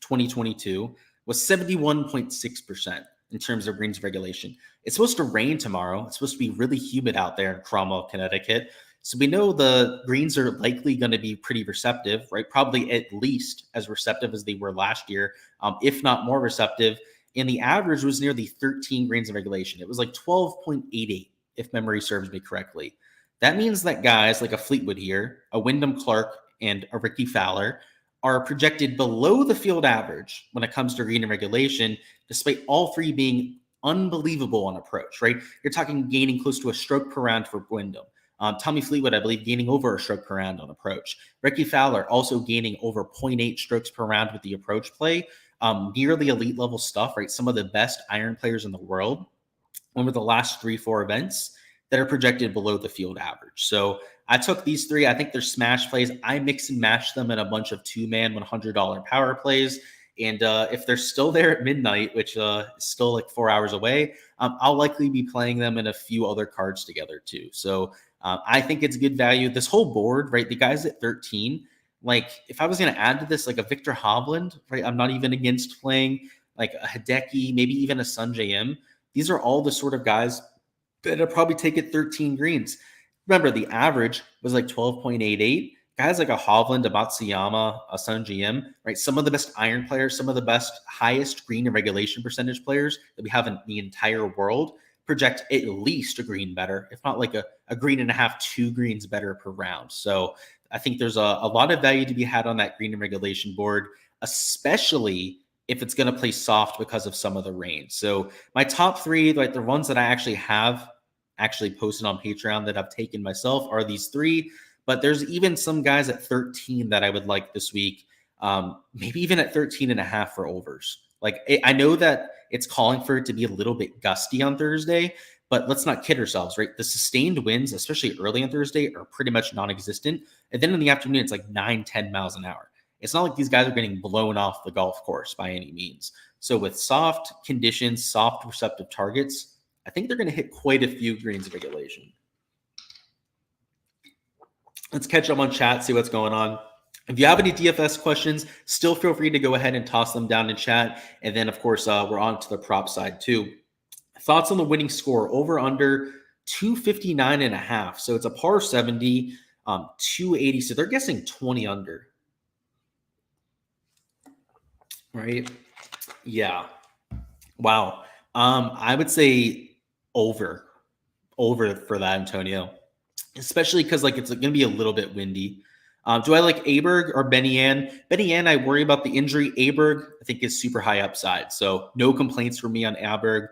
2022 was 71.6% in terms of greens regulation. It's supposed to rain tomorrow. It's supposed to be really humid out there in Cromwell, Connecticut. So we know the greens are likely going to be pretty receptive, right? Probably at least as receptive as they were last year, if not more receptive. And the average was nearly 13 greens of regulation. It was like 12.88, if memory serves me correctly. That means that guys like a Fleetwood here, a Wyndham Clark, and a Ricky Fowler are projected below the field average when it comes to green and regulation, despite all three being unbelievable on approach, right? You're talking gaining close to a stroke per round for Wyndham. Tommy Fleetwood, I believe, gaining over a stroke per round on approach. Ricky Fowler also gaining over 0.8 strokes per round with the approach play. Nearly elite level stuff, right? Some of the best iron players in the world over the last 3-4 events that are projected below the field average. So I took these three. I think they're smash plays. I mix and match them in a bunch of two-man $100 power plays. And if they're still there at midnight, which is still like 4 hours away, I'll likely be playing them in a few other cards together too. So I think it's good value. This whole board, right? The guys at 13, like if I was going to add to this, like a Victor Hovland, right? I'm not even against playing like a Hideki, maybe even a Sun JM. These are all the sort of guys that I'd probably take at 13 greens. Remember, the average was like 12.88. Guys like a Hovland, a Matsuyama, a Sun GM, right? Some of the best iron players, some of the best highest green and regulation percentage players that we have in the entire world project at least a green better, if not like a green and a half, 2 greens better per round. So I think there's a lot of value to be had on that green and regulation board, especially if it's going to play soft because of some of the rain. So my top three, like the ones that I actually have posted on Patreon that I've taken myself, are these three. But there's even some guys at 13 that I would like this week, maybe even at 13 and a half for overs. Like I know that it's calling for it to be a little bit gusty on Thursday, but let's not kid ourselves, right? The sustained winds, especially early on Thursday, are pretty much non-existent. And then in the afternoon, it's like 9-10 miles an hour. It's not like these guys are getting blown off the golf course by any means. So with soft conditions, soft receptive targets, I think they're going to hit quite a few greens of regulation. Let's catch up on chat, see what's going on. If you have any DFS questions, still feel free to go ahead and toss them down in chat. And then, of course, we're on to the prop side too. Thoughts on the winning score, over under 259 and a half. So it's a par 70, 280. So they're guessing 20 under. Right? Yeah. Wow. I would say over for that, Antonio, especially because like it's going to be a little bit windy. Do I like Aberg or Benny Ann? Benny Ann, I worry about the injury. Aberg, I think, is super high upside. So no complaints for me on Aberg.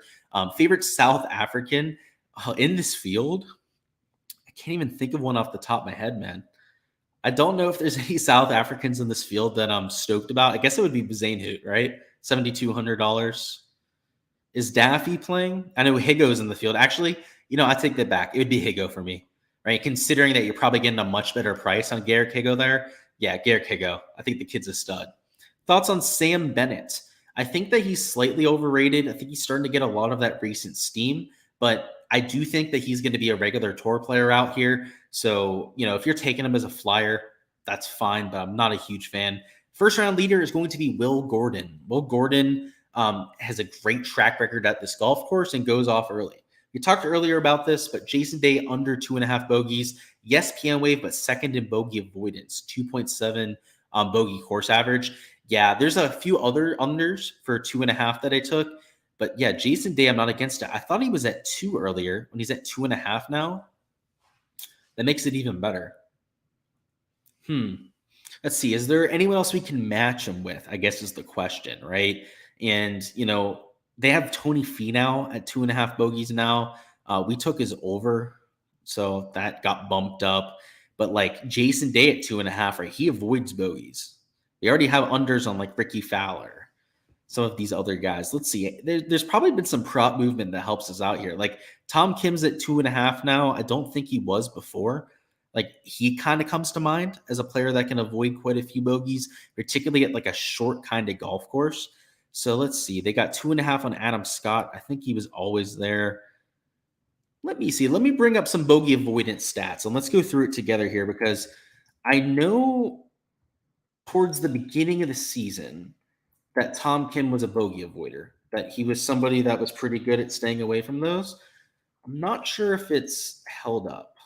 Favorite South African in this field? I can't even think of one off the top of my head, man. I don't know if there's any South Africans in this field that I'm stoked about. I guess it would be Zainhout, right? $7,200. Is Daffy playing? I know Higo's in the field. Actually, I take that back. It would be Higo for me, right? Considering that you're probably getting a much better price on Garrick Higo there. Yeah, Garrick Higo. I think the kid's a stud. Thoughts on Sam Bennett? I think that he's slightly overrated. I think he's starting to get a lot of that recent steam, but I do think that he's going to be a regular tour player out here. So, if you're taking him as a flyer, that's fine, but I'm not a huge fan. First round leader is going to be Will Gordon. Will Gordon has a great track record at this golf course and goes off early. We talked earlier about this, but Jason Day under 2.5 bogeys. Yes, PM wave, but second in bogey avoidance, 2.7 bogey course average. Yeah, there's a few other unders for 2.5 that I took. But yeah, Jason Day, I'm not against it. I thought he was at 2 earlier. When he's at 2.5 now, that makes it even better. Let's see. Is there anyone else we can match him with? I guess is the question, right? And, they have Tony Finau at 2.5 bogeys now. We took his over, so that got bumped up. But like Jason Day at 2.5, right? He avoids bogeys. They already have unders on like Ricky Fowler, some of these other guys. Let's see. There's probably been some prop movement that helps us out here. Like Tom Kim's at 2.5 now. I don't think he was before. Like he kind of comes to mind as a player that can avoid quite a few bogeys, particularly at like a short kind of golf course. So let's see. They got 2.5 on Adam Scott. I think he was always there. Let me see. Let me bring up some bogey avoidance stats and let's go through it together here because I know towards the beginning of the season that Tom Kim was a bogey avoider, that he was somebody that was pretty good at staying away from those. I'm not sure if it's held up.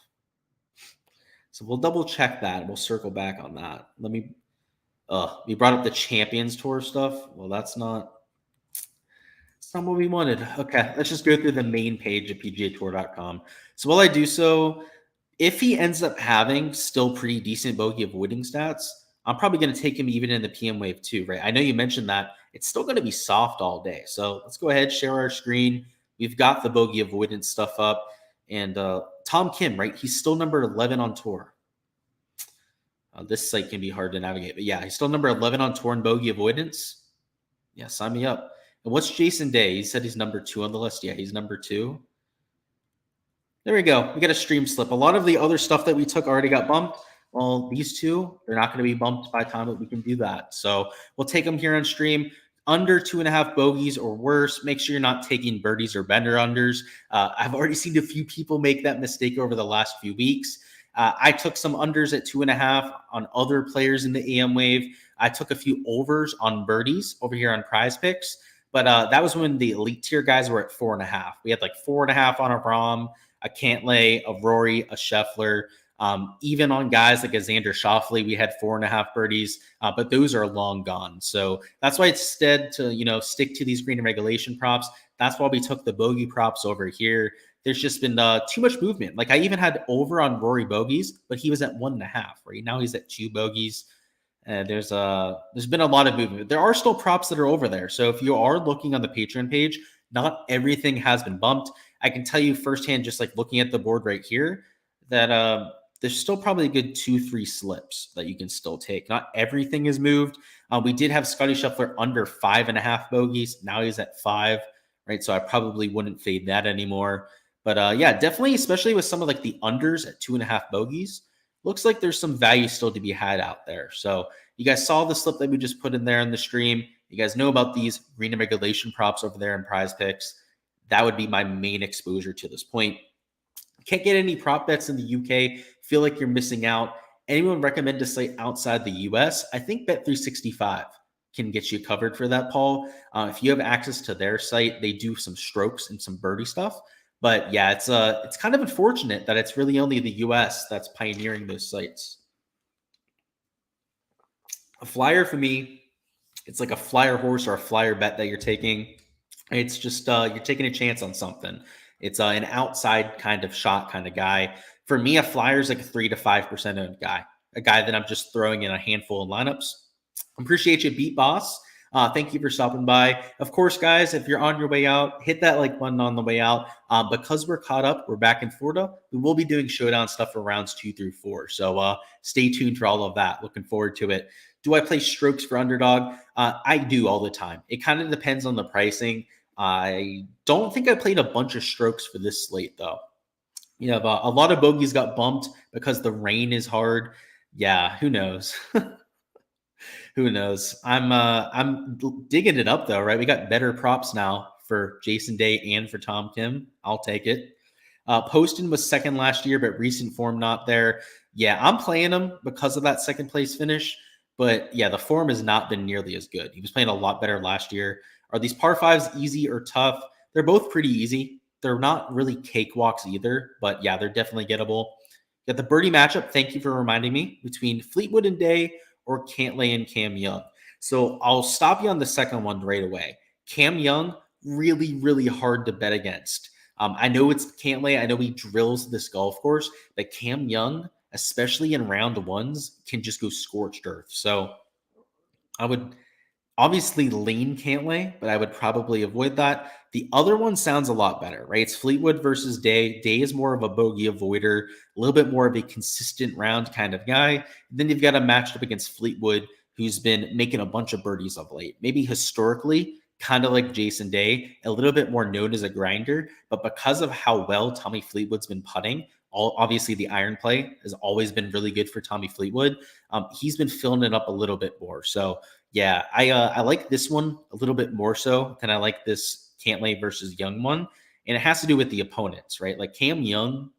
So we'll double check that. We'll circle back on that. We brought up the Champions Tour stuff. Well, that's not what we wanted. Okay, let's just go through the main page of PGAtour.com. So while I do so, If he ends up having still pretty decent bogey avoiding stats, I'm probably going to take him even in the PM wave too, right? I know you mentioned that it's still going to be soft all day. So let's go ahead, share our screen. We've got the bogey avoidance stuff up. And Tom Kim, right? He's still number 11 on tour. This site can be hard to navigate, but yeah, he's still number 11 on tour in bogey avoidance. Yeah, sign me up. And what's Jason Day? He said he's number 2 on the list. Yeah, he's number 2. There we go. We got a stream slip. A lot of the other stuff that we took already got bumped. Well, these two, they're not going to be bumped by the time that we can do that. So we'll take them here on stream. Under 2.5 bogeys or worse. Make sure you're not taking birdies or bender unders. I've already seen a few people make that mistake over the last few weeks. I took some unders at 2.5 on other players in the AM wave. I took a few overs on birdies over here on Prize Picks. But that was when the elite tier guys were at 4.5. We had like 4.5 on a Rom, a Cantlay, a Rory, a Scheffler. Even on guys like a Xander Schauffele, we had 4.5 birdies, but those are long gone. So that's why instead to, stick to these green and regulation props. That's why we took the bogey props over here. There's just been too much movement. Like I even had over on Rory bogeys, but he was at 1.5. Right now he's at 2 bogeys. There's been a lot of movement. There are still props that are over there. So if you are looking on the Patreon page, not everything has been bumped. I can tell you firsthand, just like looking at the board right here, that there's still probably a good 2-3 slips that you can still take. Not everything is moved. We did have Scotty Scheffler under 5.5 bogeys. Now he's at 5, right? So I probably wouldn't fade that anymore. But yeah, definitely, especially with some of like the unders at 2.5 bogeys, looks like there's some value still to be had out there. So you guys saw the slip that we just put in there in the stream. You guys know about these green and regulation props over there in Prize Picks. That would be my main exposure to this point. Can't get any prop bets in the UK. Feel like you're missing out. Anyone recommend to slate outside the US? I think Bet365 can get you covered for that, Paul. If you have access to their site, they do some strokes and some birdie stuff. But yeah, it's kind of unfortunate that it's really only the US that's pioneering those sites. A flyer for me, it's like a flyer horse or a flyer bet that you're taking. It's just you're taking a chance on something. It's an outside kind of shot kind of guy. For me, a flyer is like a 3 to 5% owned guy, a guy that I'm just throwing in a handful of lineups. Appreciate you, Beat Boss. Thank you for stopping by. Of course, guys, if you're on your way out, hit that like button on the way out. Because we're caught up, we're back in Florida. We will be doing showdown stuff for rounds 2 through 4. So stay tuned for all of that. Looking forward to it. Do I play strokes for Underdog? I do all the time. It kind of depends on the pricing. I don't think I played a bunch of strokes for this slate, though. You know, a lot of bogeys got bumped because the rain is hard. Yeah, who knows? Who knows? I'm digging it up though, right? We got better props now for Jason Day and for Tom Kim. I'll take it. Poston was second last year, but recent form not there. Yeah, I'm playing him because of that second place finish. But yeah, the form has not been nearly as good. He was playing a lot better last year. Are these par fives easy or tough? They're both pretty easy. They're not really cakewalks either, but yeah, they're definitely gettable. Got the birdie matchup. Thank you for reminding me, between Fleetwood and Day or Cantlay and Cam Young. So I'll stop you on the second one right away. Cam Young, really, really hard to bet against. I know it's Cantlay. I know he drills this golf course, but Cam Young, especially in round ones, can just go scorched earth. So I would obviously lean Cantlay, but I would probably avoid that. The other one sounds a lot better, right? It's Fleetwood versus Day. Day is more of a bogey avoider, a little bit more of a consistent round kind of guy. And then you've got a matchup against Fleetwood, who's been making a bunch of birdies of late. Maybe historically, kind of like Jason Day, a little bit more known as a grinder, but because of how well Tommy Fleetwood's been putting, obviously the iron play has always been really good for Tommy Fleetwood. He's been filling it up a little bit more. So yeah, I like this one a little bit more so than I like this Cantlay versus Young one. And it has to do with the opponents, right? Like Cam Young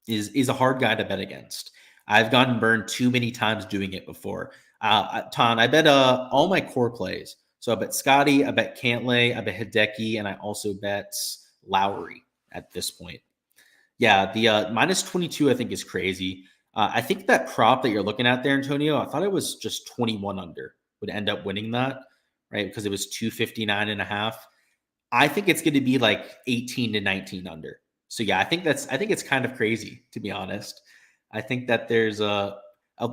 is a hard guy to bet against. I've gotten burned too many times doing it before. Ton, I bet all my core plays. So I bet Scotty, I bet Cantlay, I bet Hideki, and I also bet Lowry at this point. Yeah, the minus 22 I think is crazy. I think that prop that you're looking at there, Antonio, I thought it was just 21 under would end up winning that, right? Because it was 259.5. I think it's going to be like 18 to 19 under. So yeah, I think it's kind of crazy, to be honest. I think that there's a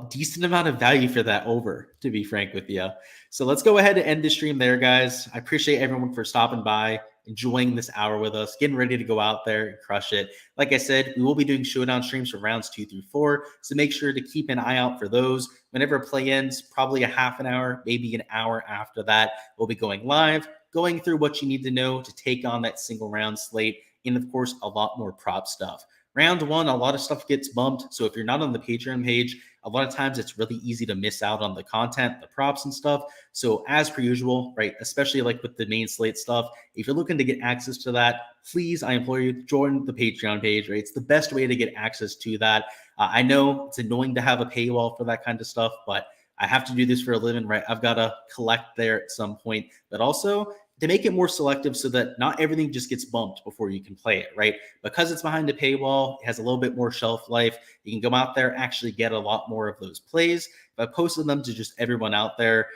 decent amount of value for that over, to be frank with you. So let's go ahead and end the stream there, guys. I appreciate everyone for stopping by, enjoying this hour with us, getting ready to go out there and crush it. Like I said, we will be doing showdown streams for rounds 2 through 4. So make sure to keep an eye out for those. Whenever play ends, probably a half an hour, maybe an hour after that, we'll be going live, going through what you need to know to take on that single round slate, and of course, a lot more prop stuff. Round 1, a lot of stuff gets bumped. So if you're not on the Patreon page, a lot of times it's really easy to miss out on the content, the props and stuff. So as per usual, right, especially like with the main slate stuff, if you're looking to get access to that, please, I implore you, join the Patreon page, right? It's the best way to get access to that. I know it's annoying to have a paywall for that kind of stuff, but I have to do this for a living, right? I've got to collect there at some point, but also to make it more selective so that not everything just gets bumped before you can play it, right? Because it's behind a paywall, it has a little bit more shelf life. You can go out there, actually get a lot more of those plays. If I posted them to just everyone out there,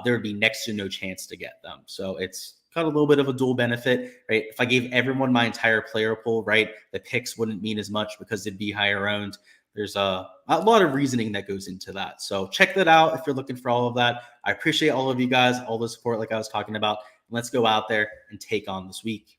there would be next to no chance to get them. So it's got a little bit of a dual benefit, right? If I gave everyone my entire player pool, right, the picks wouldn't mean as much because it'd be higher owned. There's a lot of reasoning that goes into that. So check that out if you're looking for all of that. I appreciate all of you guys, all the support like I was talking about. Let's go out there and take on this week.